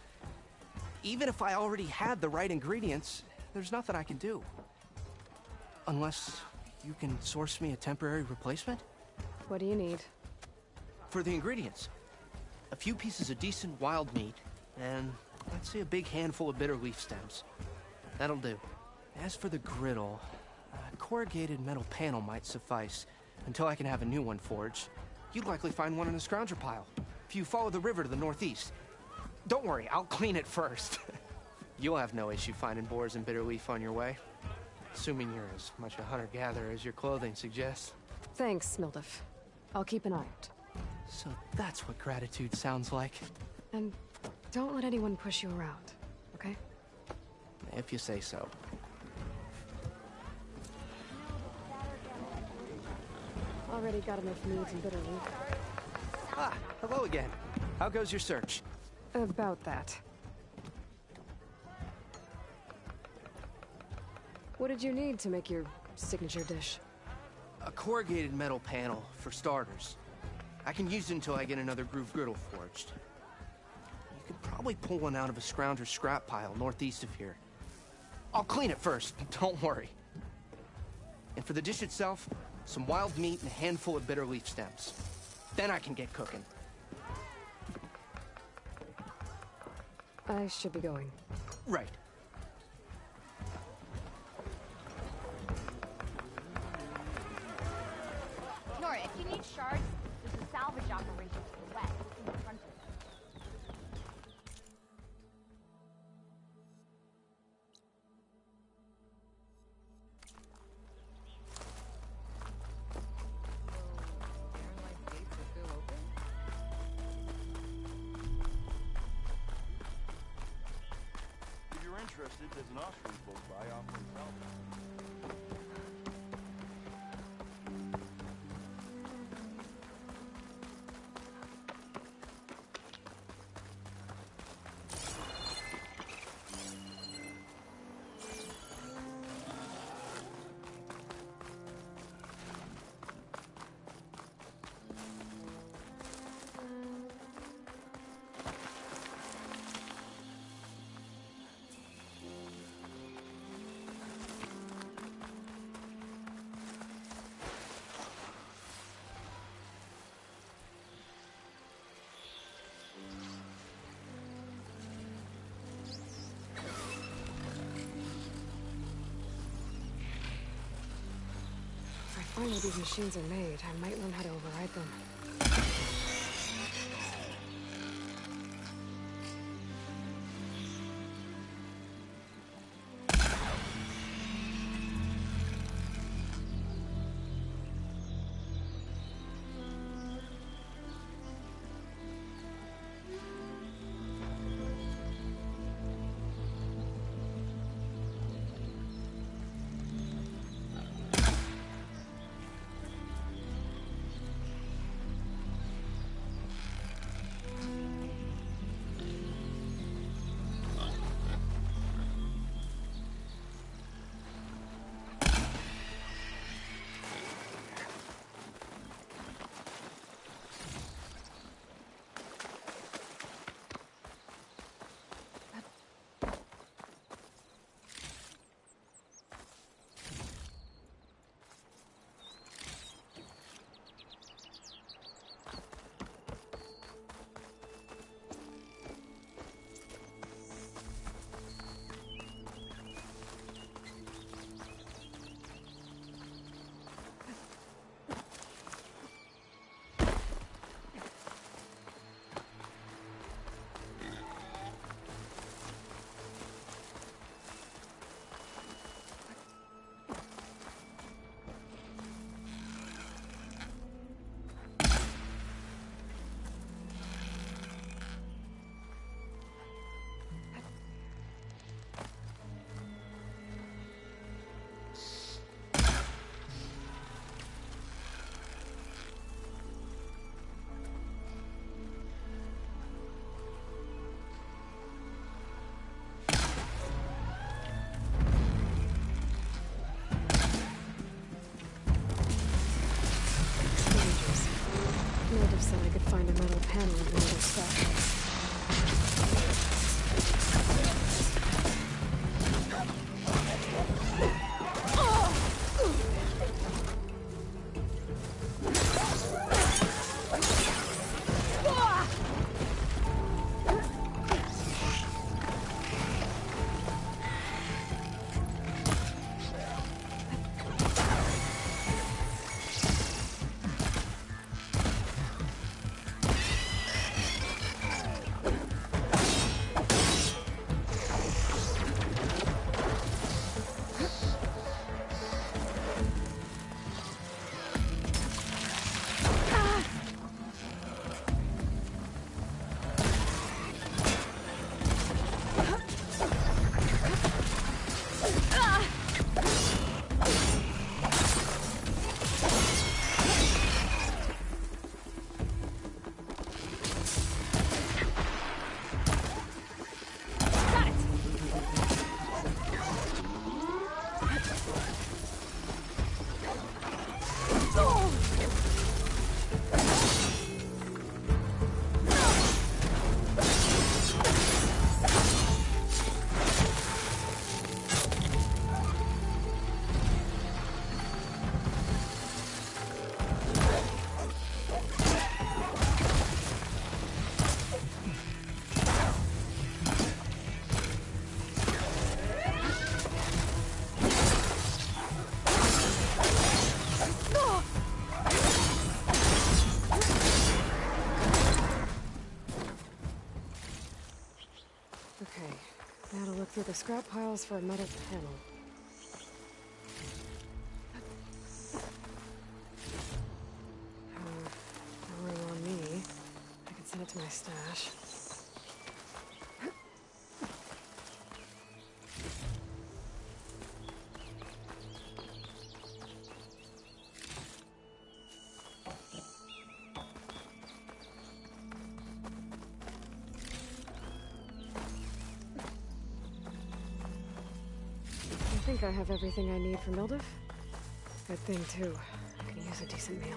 Even if I already had the right ingredients, there's nothing I can do. Unless you can source me a temporary replacement? What do you need? For the ingredients. A few pieces of decent wild meat, and let's say a big handful of bitter leaf stems. That'll do. As for the griddle, a corrugated metal panel might suffice until I can have a new one forged. You'd likely find one in the scrounger pile, if you follow the river to the northeast. Don't worry, I'll clean it first. You'll have no issue finding boars and bitter leaf on your way. Assuming you're as much a hunter-gatherer as your clothing suggests. Thanks, Mildef. I'll keep an eye out. So that's what gratitude sounds like. And don't let anyone push you around, okay? If you say so. Already got enough meat and bitter root. Ah, hello again. How goes your search? About that. What did you need to make your signature dish? A corrugated metal panel, for starters. I can use it until I get another groove griddle forged. You could probably pull one out of a scrounger scrap pile northeast of here. I'll clean it first, don't worry. And for the dish itself, some wild meat and a handful of bitter leaf stems. Then I can get cooking. I should be going. Right. Nora, if you need shards, there's a salvage operation to the west, in the front of it. If you're interested, there's an Austrian close by offering salvage. If I find where these machines are made, I might learn how to override them. Native said I could find a metal panel in one of their stockhouse. The scrap piles for a metal panel. No ring on me. I can send it to my stash. I think I have everything I need for Mildef. Good thing, too. I can use a decent meal.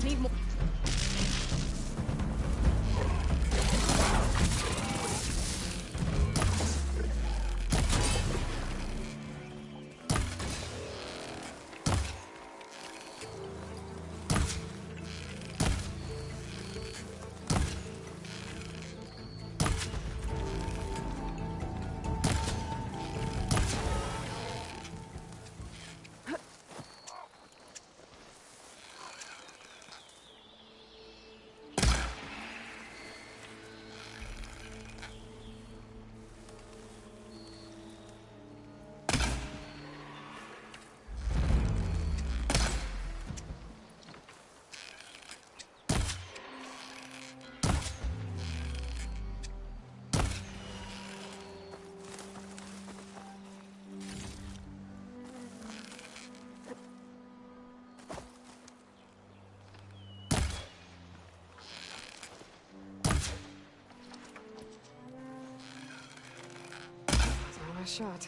Need more. Not a shot.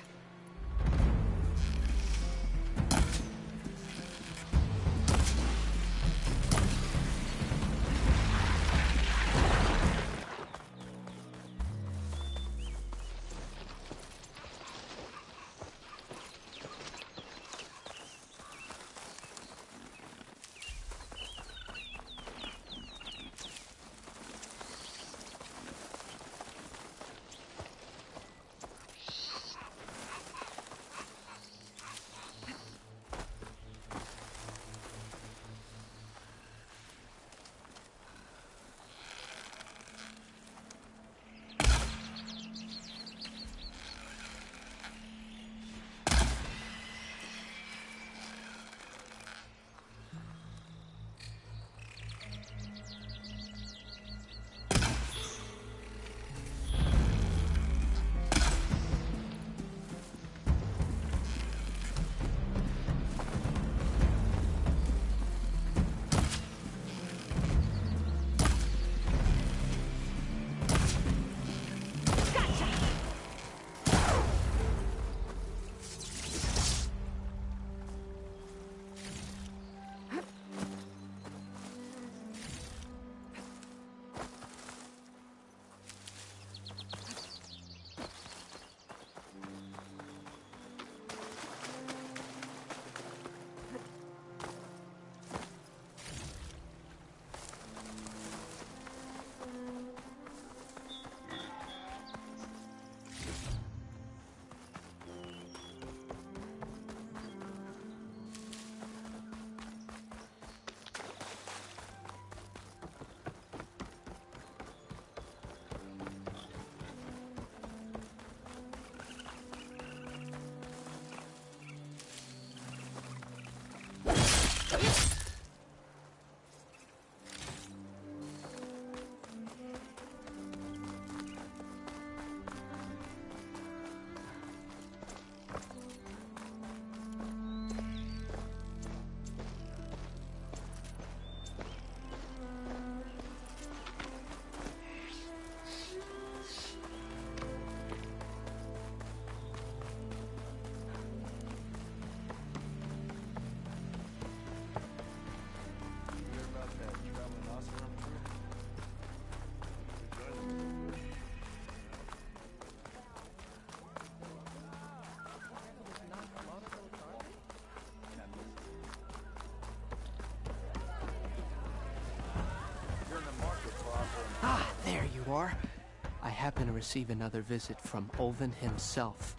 hoping to receive another visit from Ulvin himself.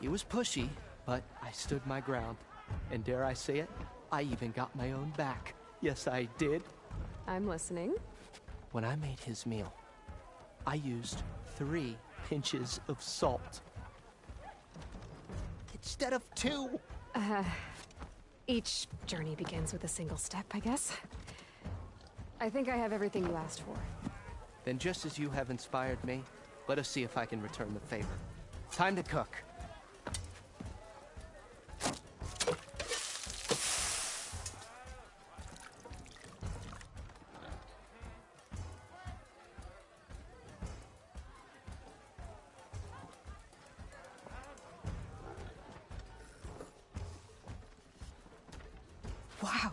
He was pushy, but I stood my ground. And dare I say it, I even got my own back. Yes, I did. I'm listening. When I made his meal, I used 3 pinches of salt. Instead of 2. Each journey begins with a single step, I guess. I think I have everything you asked for. Then just as you have inspired me, let us see if I can return the favor. Time to cook. Wow.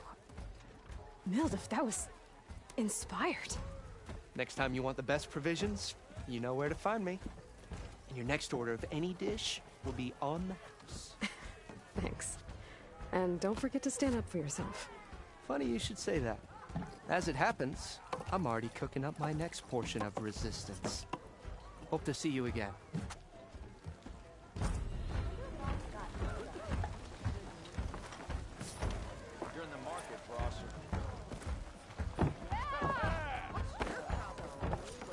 Mildef, that was inspired. Next time you want the best provisions, you know where to find me. And your next order of any dish will be on the house. Thanks. And don't forget to stand up for yourself. Funny you should say that. As it happens, I'm already cooking up my next portion of resistance. Hope to see you again. You're in the market, Prosser.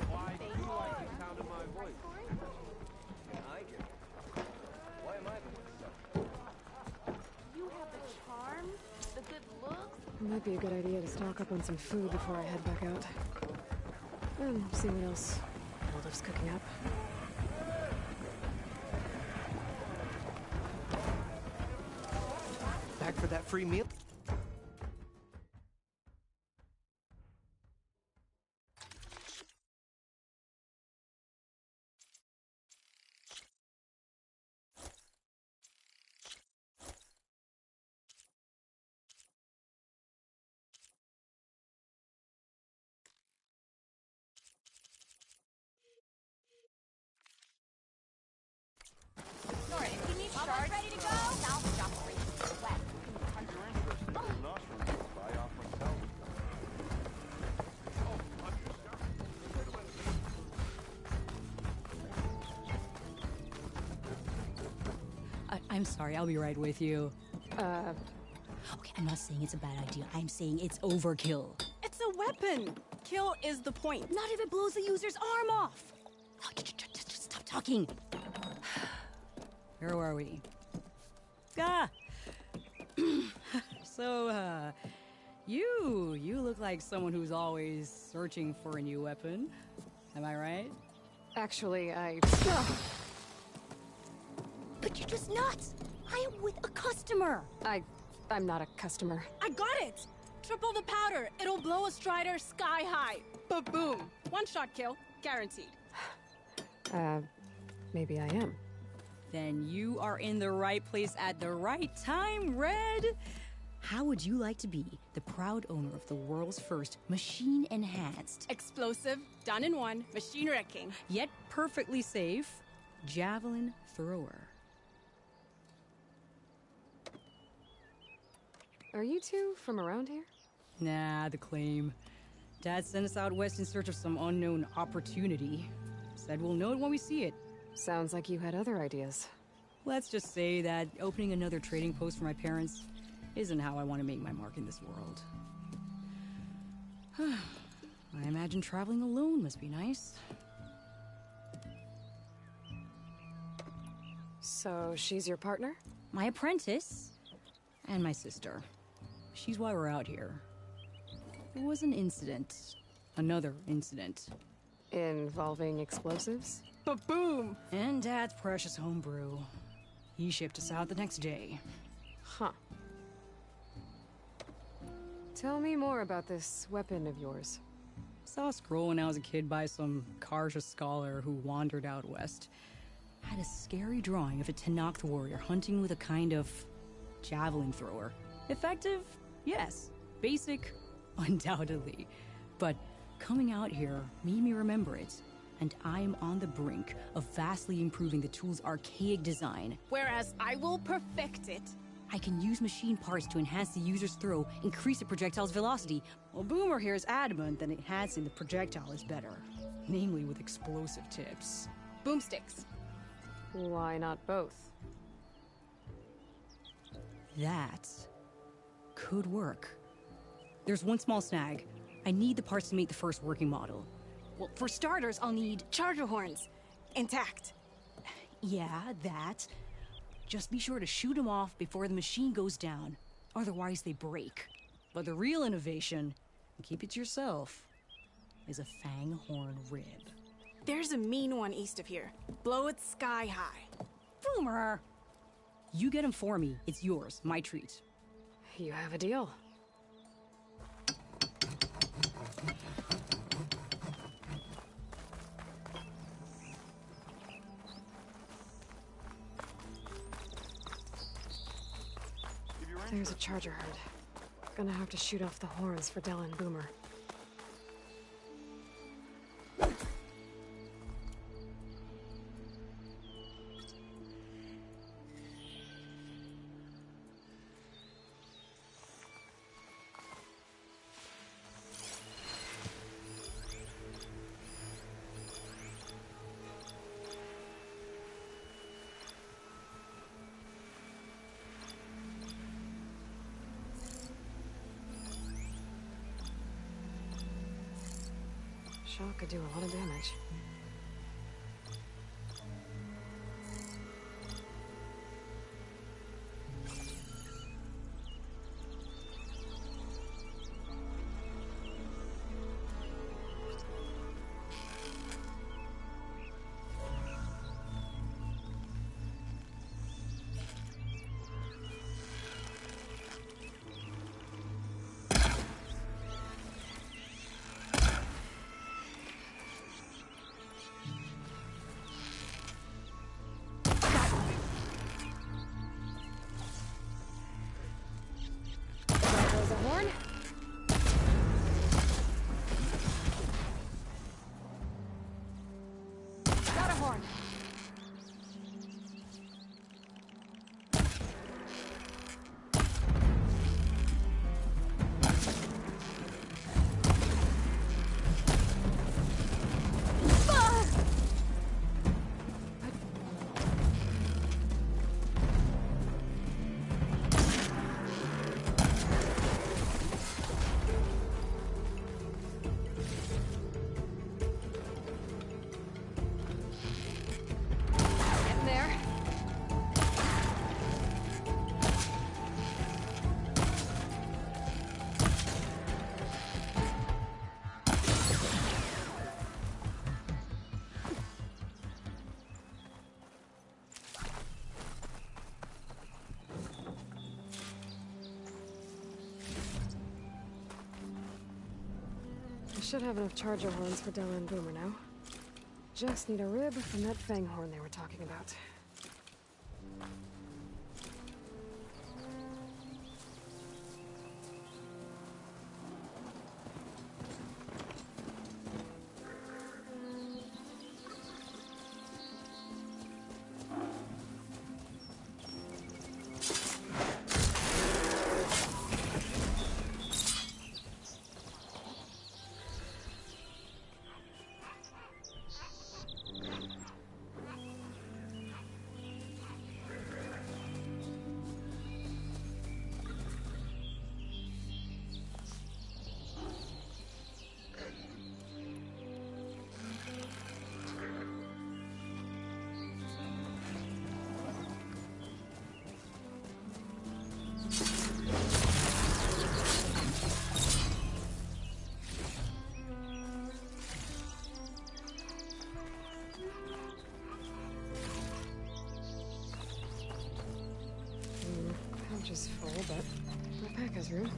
Why do you like the sound of my voice? I do. Why am I the one? You have the charm, the good looks. It might be a good idea to stock up on some food before I head back out. And see what else Mildef's cooking up. Back for that free meal? Nora, if you need shards, ready to go? South Joffrey, west. You're interested in an Austrian book by offering salvage. I'm sorry, I'll be right with you. Okay, I'm not saying it's a bad idea. I'm saying it's overkill. It's a weapon. Kill is the point. Not if it blows the user's arm off. Oh, just stop talking. Where were we? So, you look like someone who's always searching for a new weapon. Am I right? Actually, But you're just nuts! I am with a customer! I'm not a customer. I got it! Triple the powder. It'll blow a Strider sky high. Ba-boom. One-shot kill. Guaranteed. Maybe I am. Then you are in the right place at the right time, Red! How would you like to be the proud owner of the world's first machine-enhanced, explosive, done in one, machine wrecking, yet perfectly safe, javelin thrower? Are you two from around here? Nah, the claim. Dad sent us out west in search of some unknown opportunity. Said we'll know it when we see it. Sounds like you had other ideas. Let's just say that opening another trading post for my parents isn't how I want to make my mark in this world. I imagine traveling alone must be nice. So she's your partner? My apprentice and my sister. She's why we're out here. There was an incident. Another incident. Involving explosives? Ba-boom! And Dad's precious homebrew. He shipped us out the next day. Huh. Tell me more about this weapon of yours. Saw a scroll when I was a kid by some Karja scholar who wandered out west. Had a scary drawing of a Tenakth warrior hunting with a kind of javelin thrower. Effective? Yes. Basic? Undoubtedly. But coming out here made me remember it. And I'm on the brink of vastly improving the tool's archaic design. Whereas I will perfect it. I can use machine parts to enhance the user's throw, increase the projectile's velocity. Well, Boomer here is adamant that enhancing the projectile is better. namely with explosive tips. Boomsticks. Why not both? That could work. There's one small snag. I need the parts to make the first working model. Well, for starters, I'll need charger horns. Intact. Yeah, that. Just be sure to shoot them off before the machine goes down. Otherwise, they break. But the real innovation, and keep it to yourself, is a fang horn rib. There's a mean one east of here. Blow it sky high. Boomer! You get him for me. It's yours. My treat. You have a deal. There's a charger herd. Gonna have to shoot off the horns for Della and Boomer. Shot could do a lot of damage. Horn? Got a horn. Should have enough charger horns for Della and Boomer now. Just need a rib from that fang horn they were talking about. Pouch is full, but my pack has room.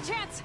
a chance!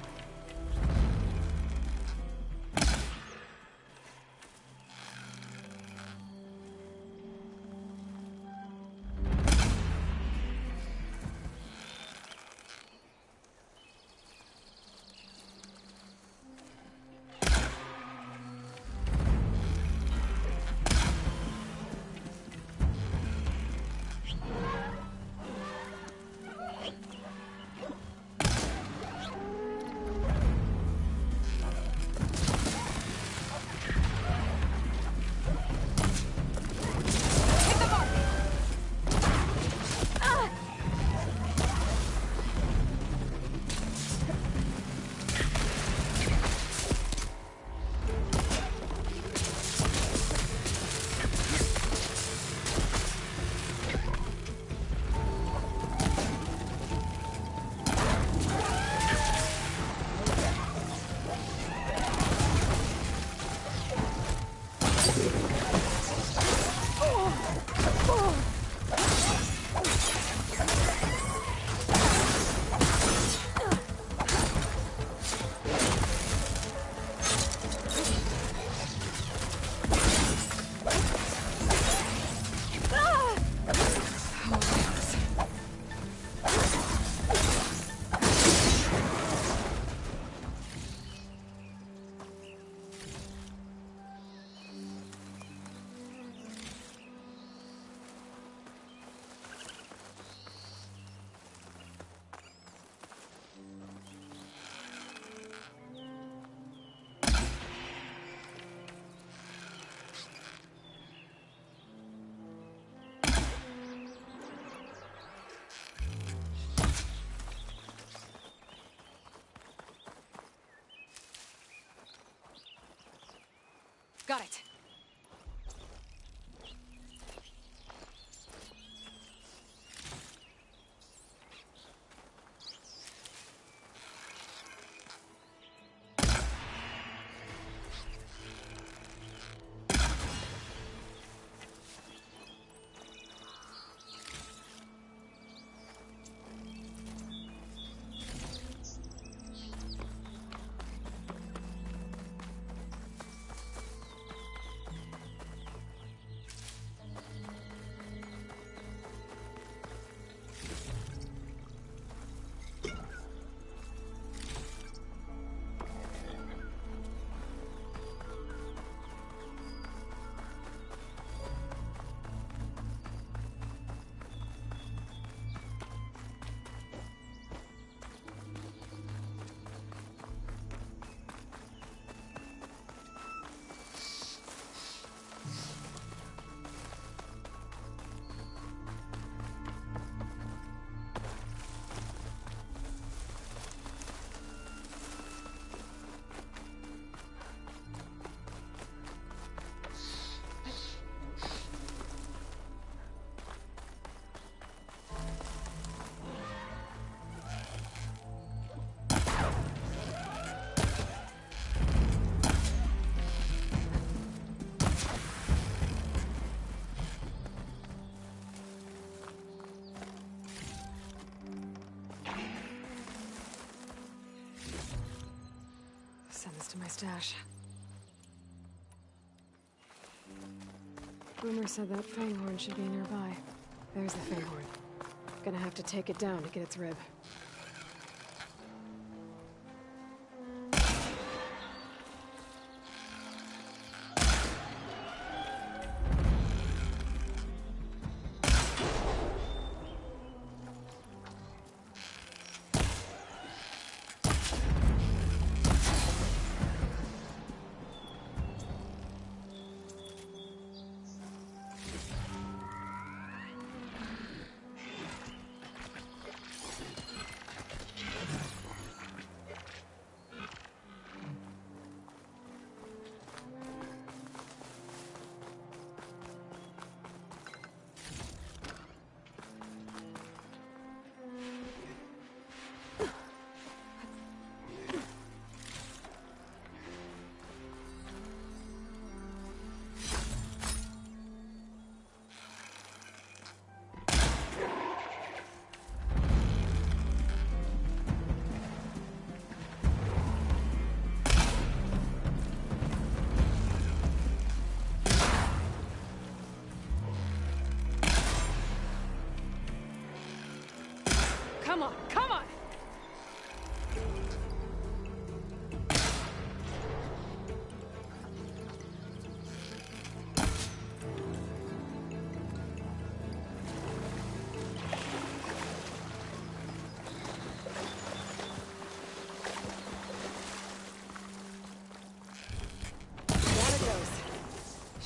Got it. Send this to my stash. Boomer said that Fanghorn should be nearby. There's the Fanghorn. Gonna have to take it down to get its rib.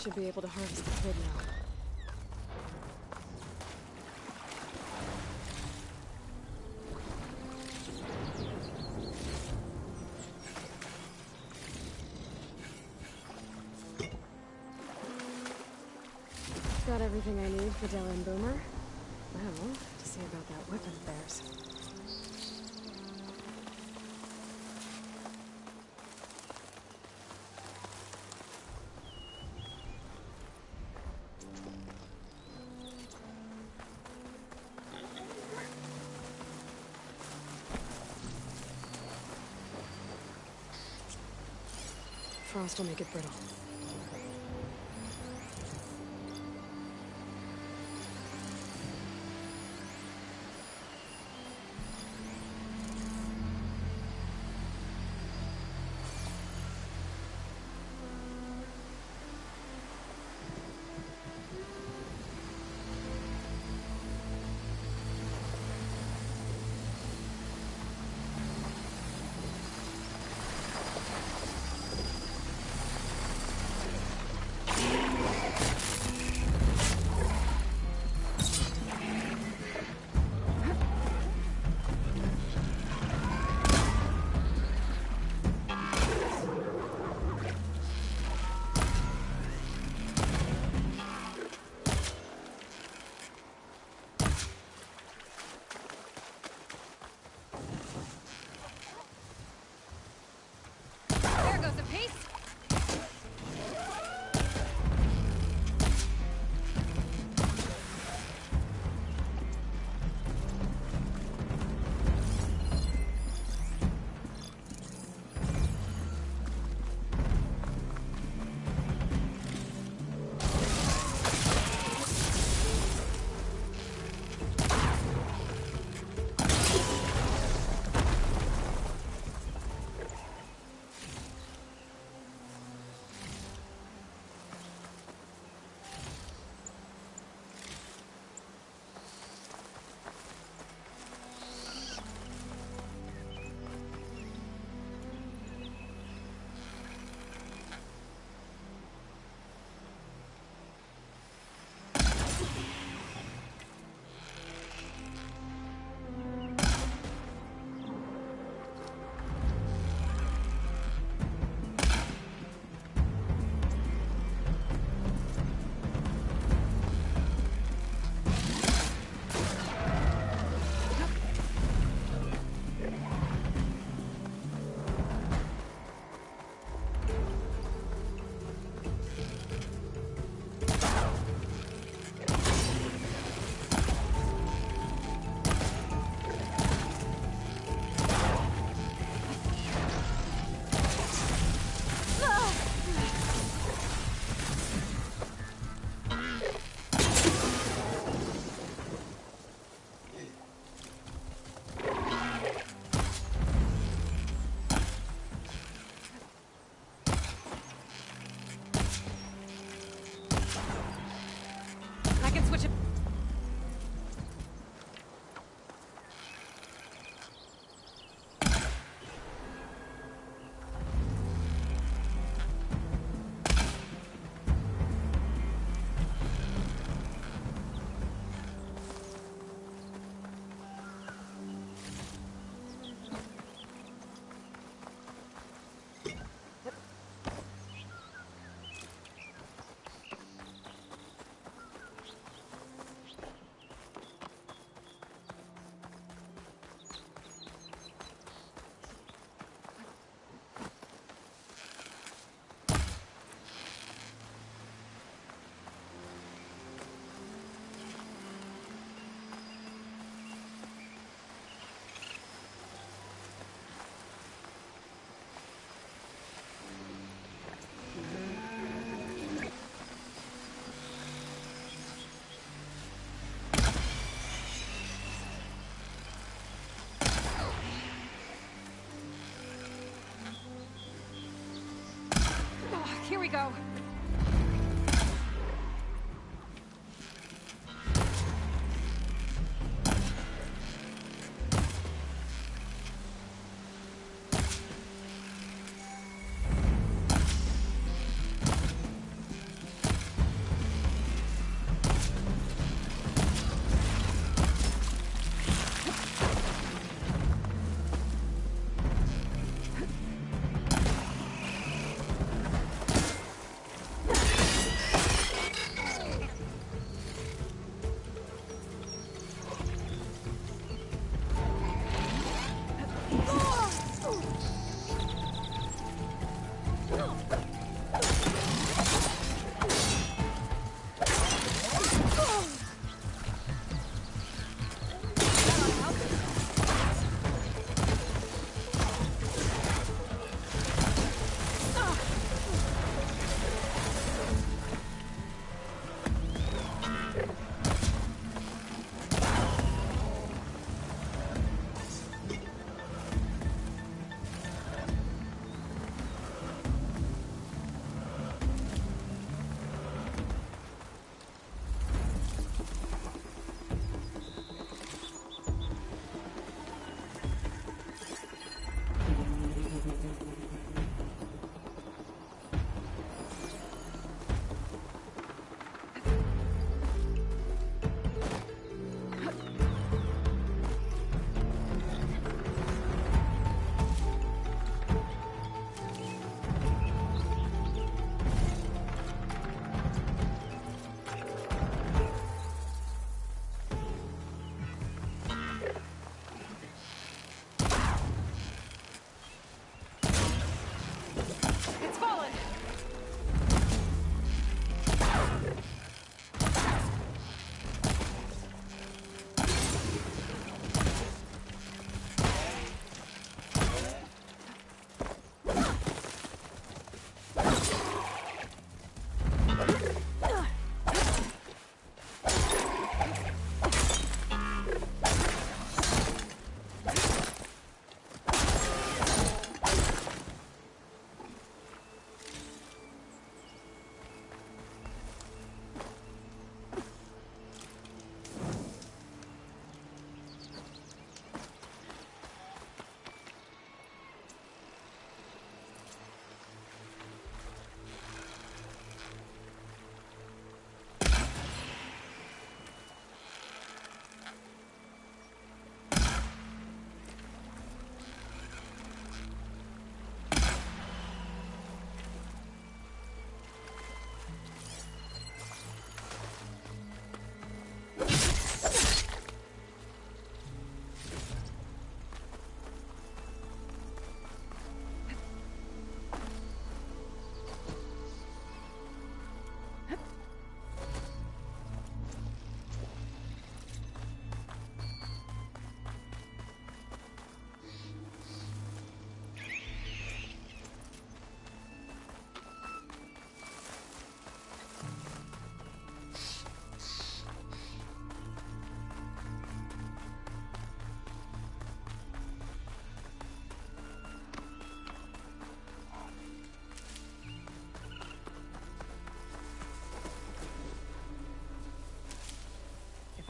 Should be able to harvest the kid now. Got everything I need for Della and Boomer. Now, to see about that weapon of theirs. Frost will make it brittle. Here we go.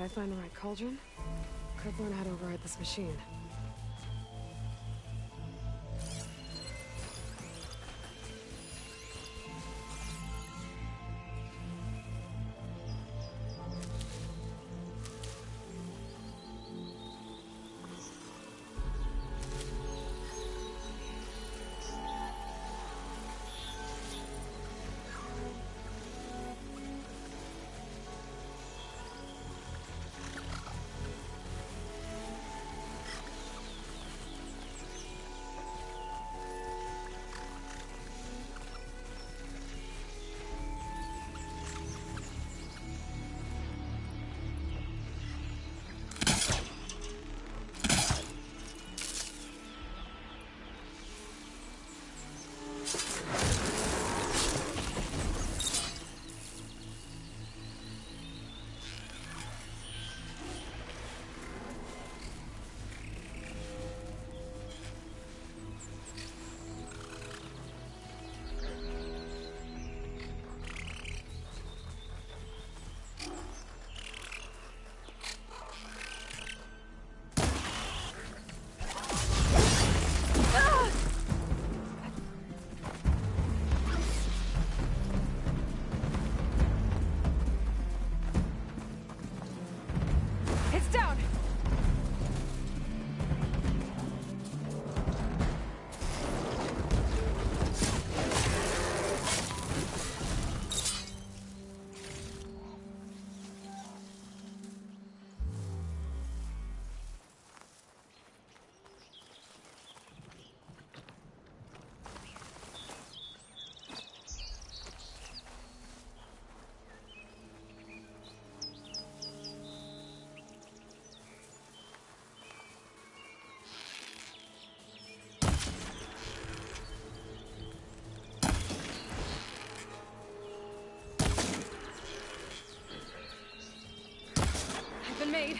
I find the right cauldron, could learn how to override this machine. Been made.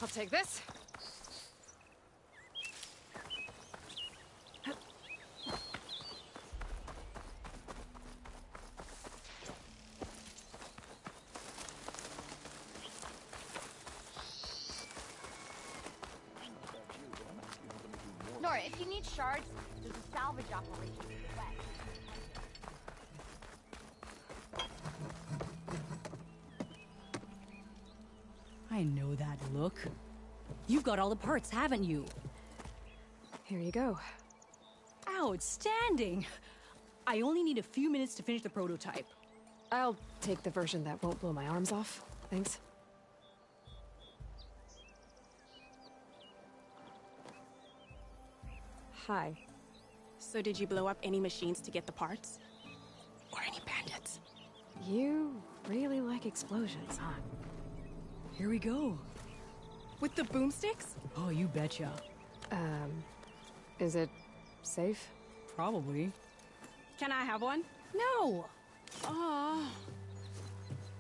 I'll take this. Nora, if you need shards, there's a salvage operation to the west. I know that look. You've got all the parts, haven't you? Here you go. Outstanding! I only need a few minutes to finish the prototype. I'll take the version that won't blow my arms off. Thanks. Hi. So did you blow up any machines to get the parts? Or any bandits? You really like explosions, huh? Here we go. With the boomsticks? Oh, you betcha. Is it safe? Probably. Can I have one? No! Oh.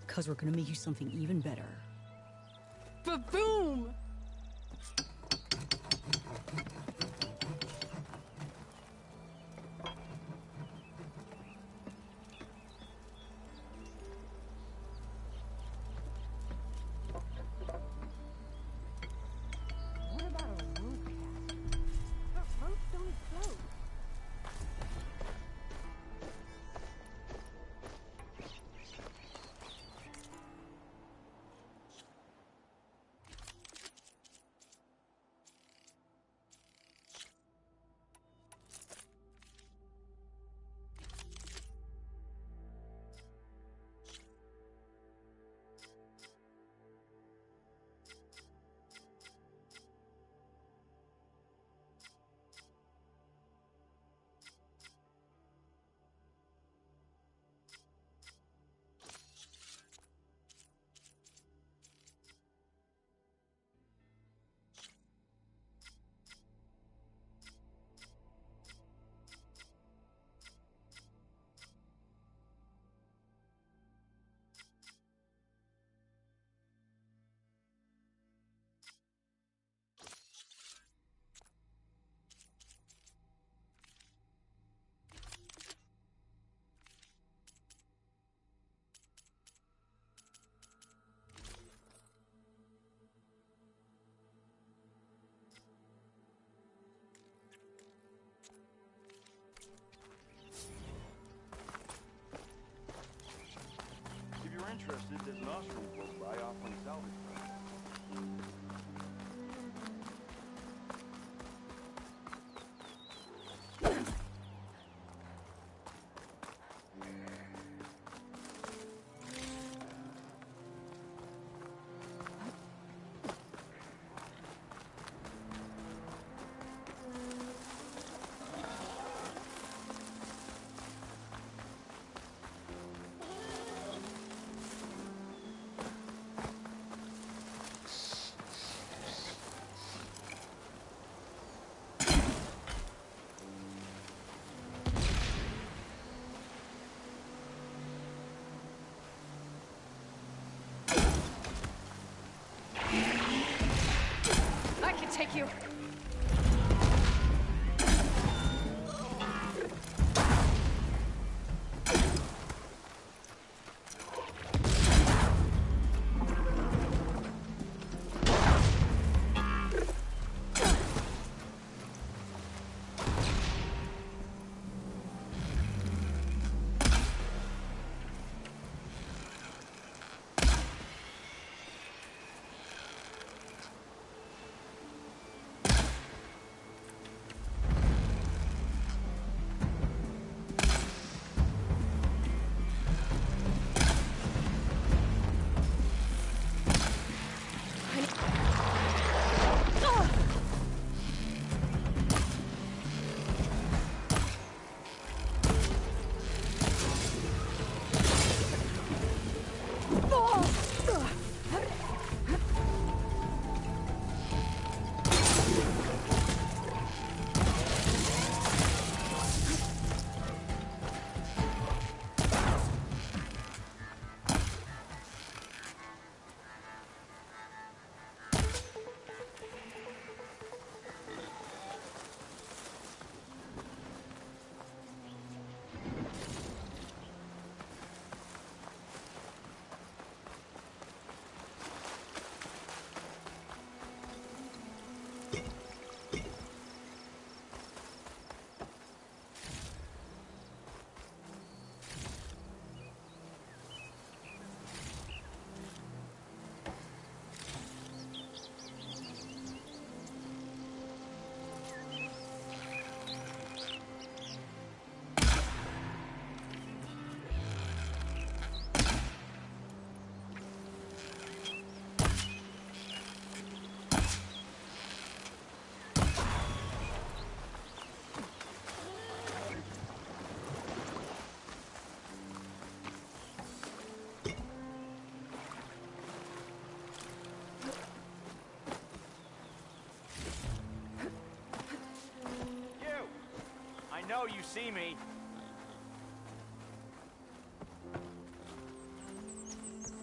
Cause we're gonna make you something even better. Ba-boom! interested, there's an Austrian close by offering salvage prices. I can take you. I know you see me.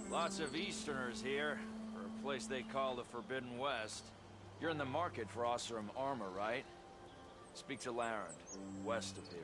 Lots of Easterners here, for a place they call the Forbidden West. You're in the market for Oseram armor, right? Speak to Larend, west of here.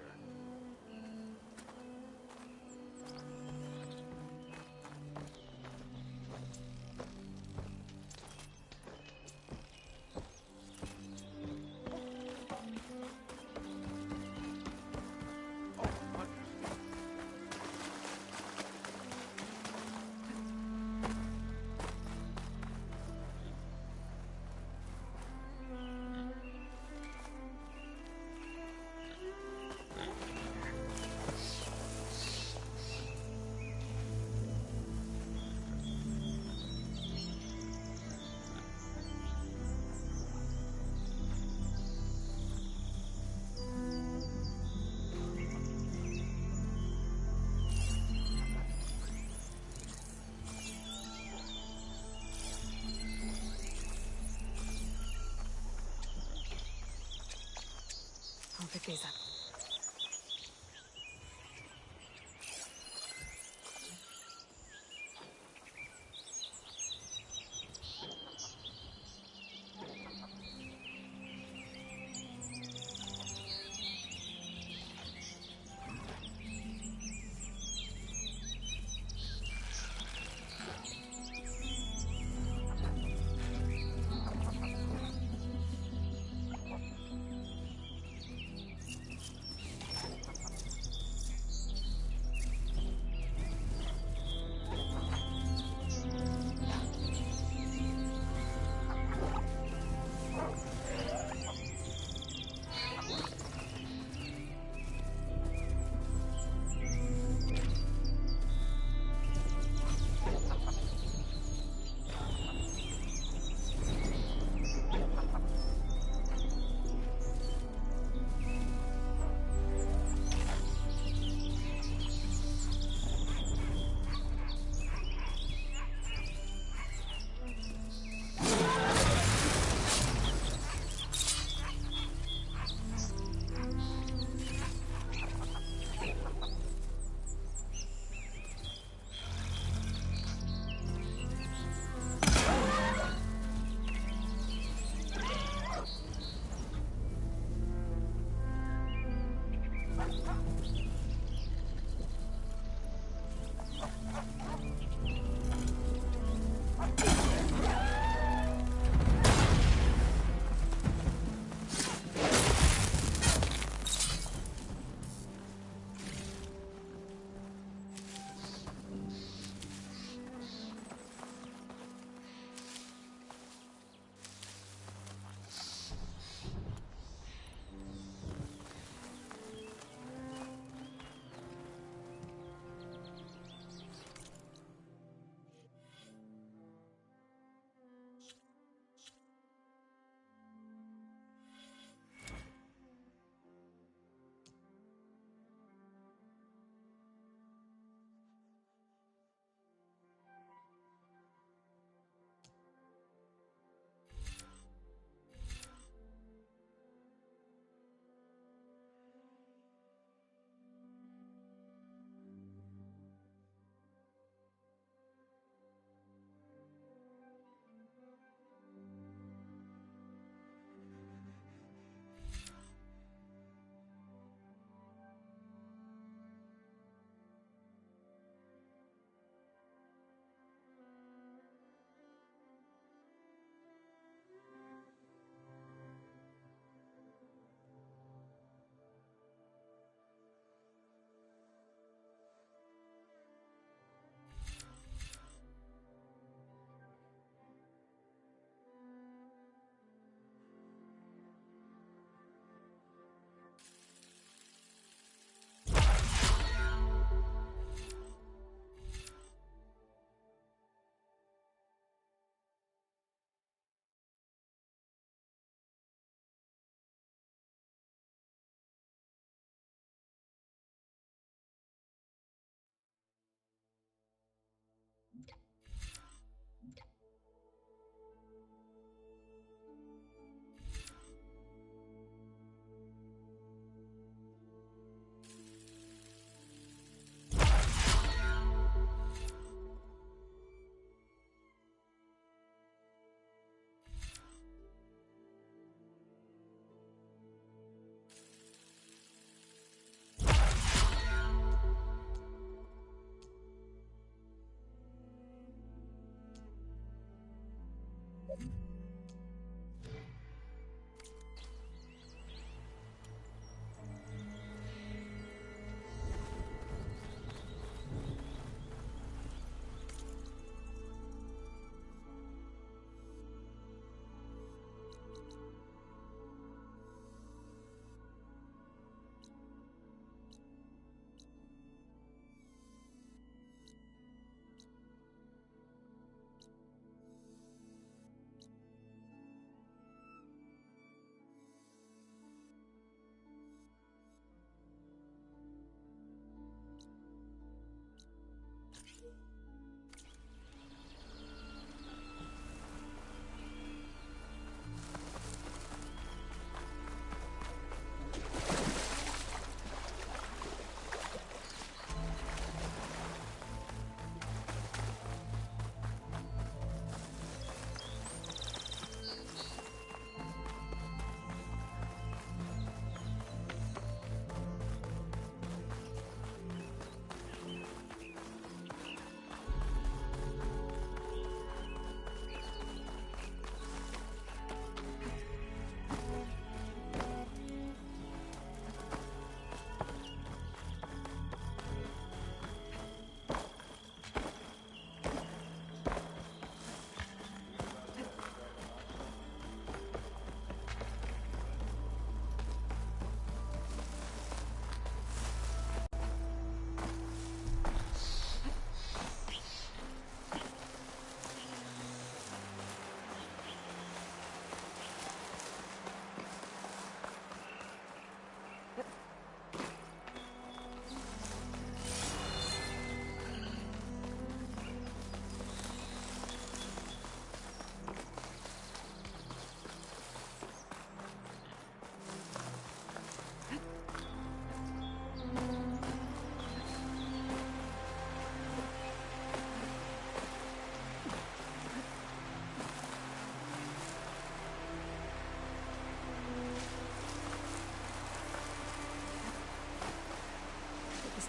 I'll pick these up.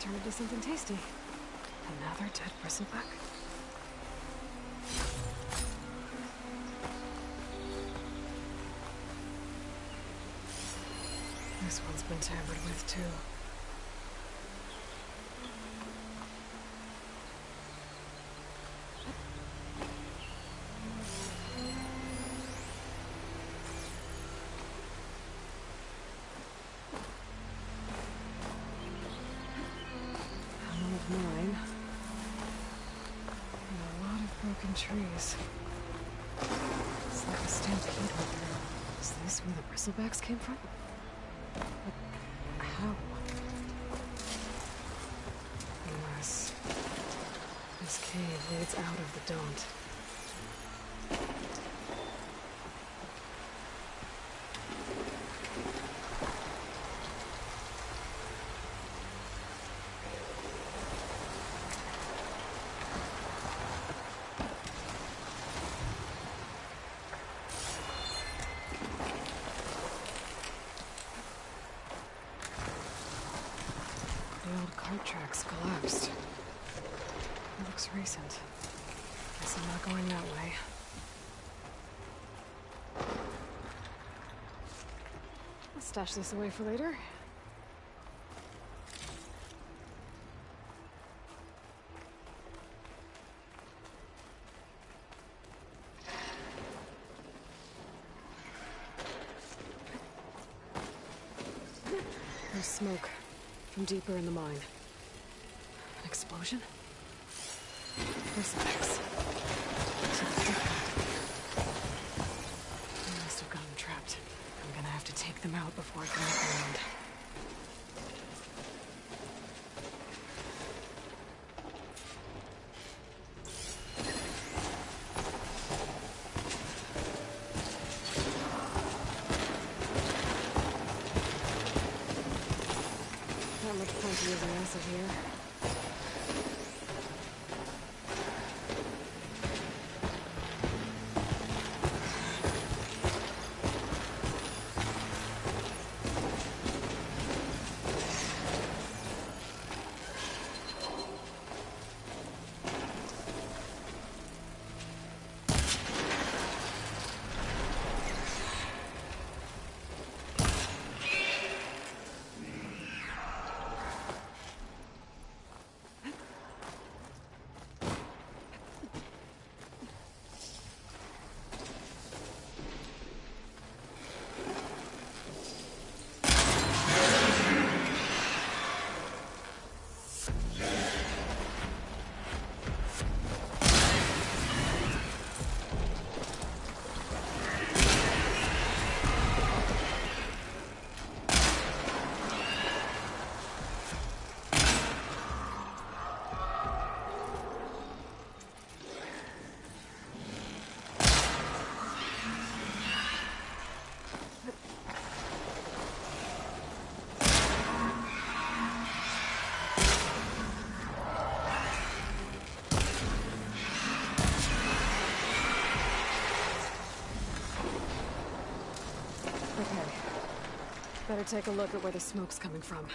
Turn into something tasty. Another dead bristleback. This one's been tampered with too. Mine. And a lot of broken trees. It's like a stampede over there. Is this where the bristlebacks came from? But how? Unless this cave leads out of the Daunt. The old cart tracks collapsed. It looks recent. Guess I'm not going that way. I'll stash this away for later. There's smoke from deeper in the mine. An explosion? Bristlebags. They must have gotten trapped. I'm gonna have to take them out before I can look around. Not much point to using acid here. Better take a look at where the smoke's coming from.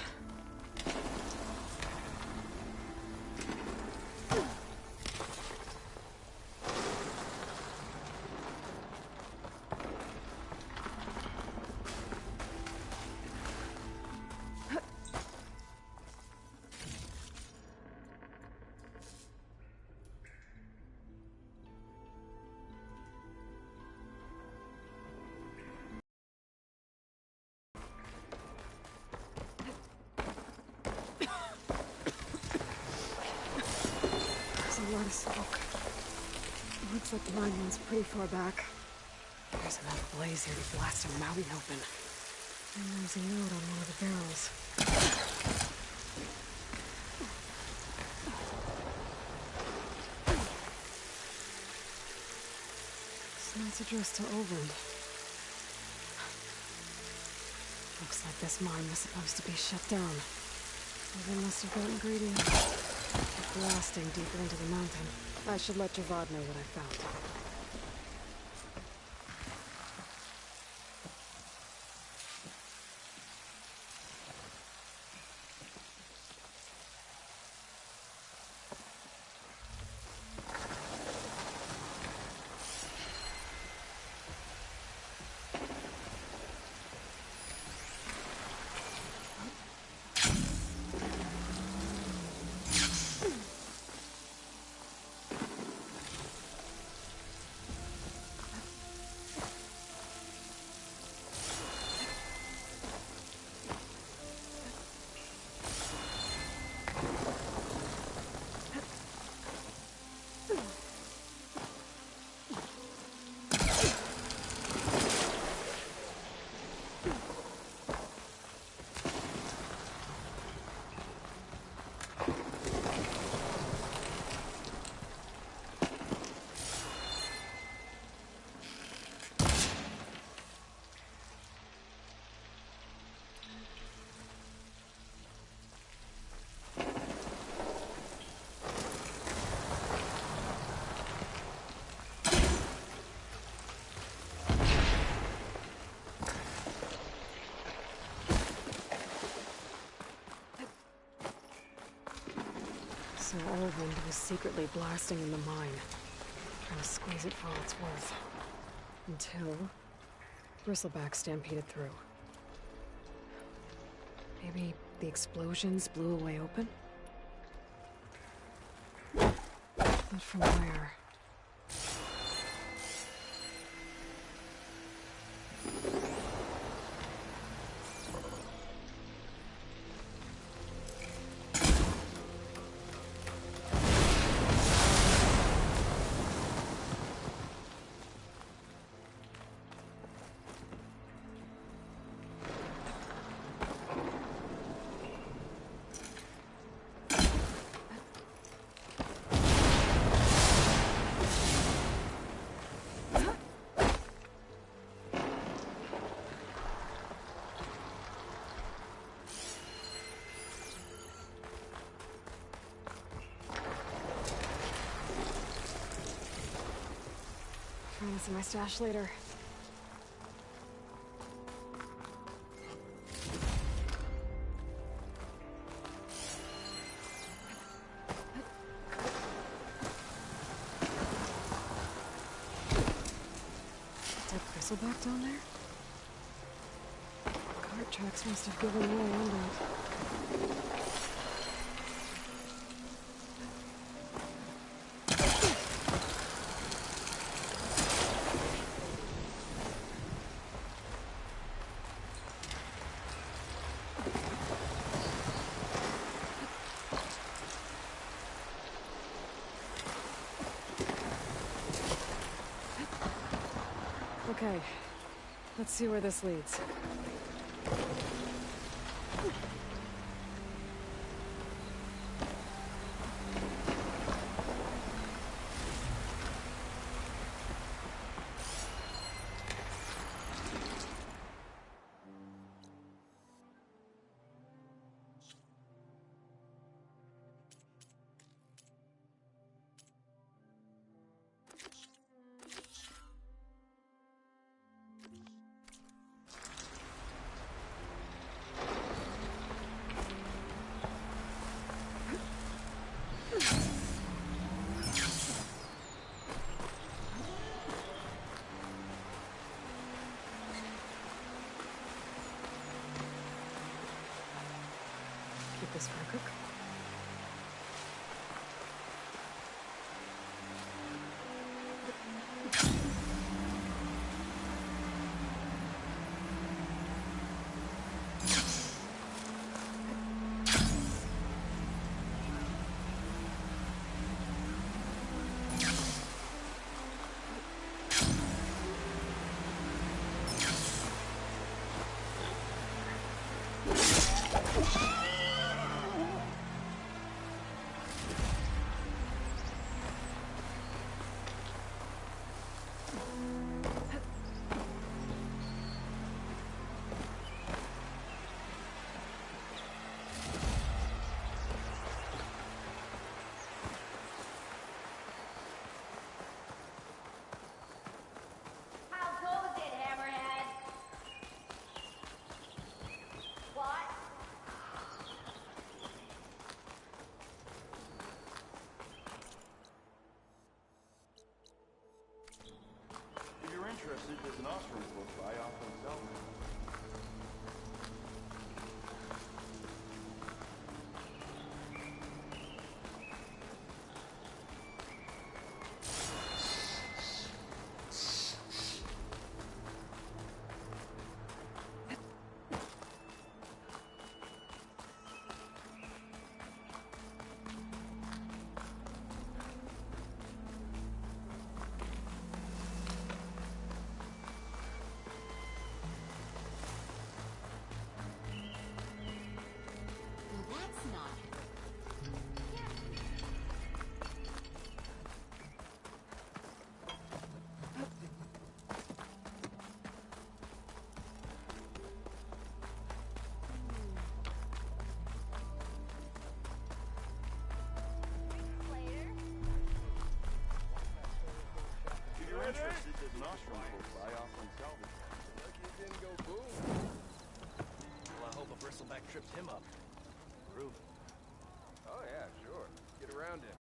There's a lot of smoke. It looks like the mine runs pretty far back. There's enough blaze here to blast a mountain open. And there's a note on one of the barrels. This note's addressed to Ovind. Looks like this mine was supposed to be shut down. Ovind must have got ingredients. Blasting deeper into the mountain. I should let Javad know what I found. So Ovind was secretly blasting in the mine, trying to squeeze it for all it's worth. Until Bristleback stampeded through. Maybe the explosions blew a way open? But from where? Find this in my stash later. Dead Bristleback down there? Cart tracks must have given way under it. Okay, let's see where this leads. keep this for a cook. How goes it, Hammerhead? What? If you're interested, there's an Ostrom close by off on Salvage. Well, that's not. If you're interested, there's an Ostrom close by off on Salvage. Lucky it didn't go boom. Well, I hope a bristleback tripped him up. Prove it. Oh yeah, sure. Get around him.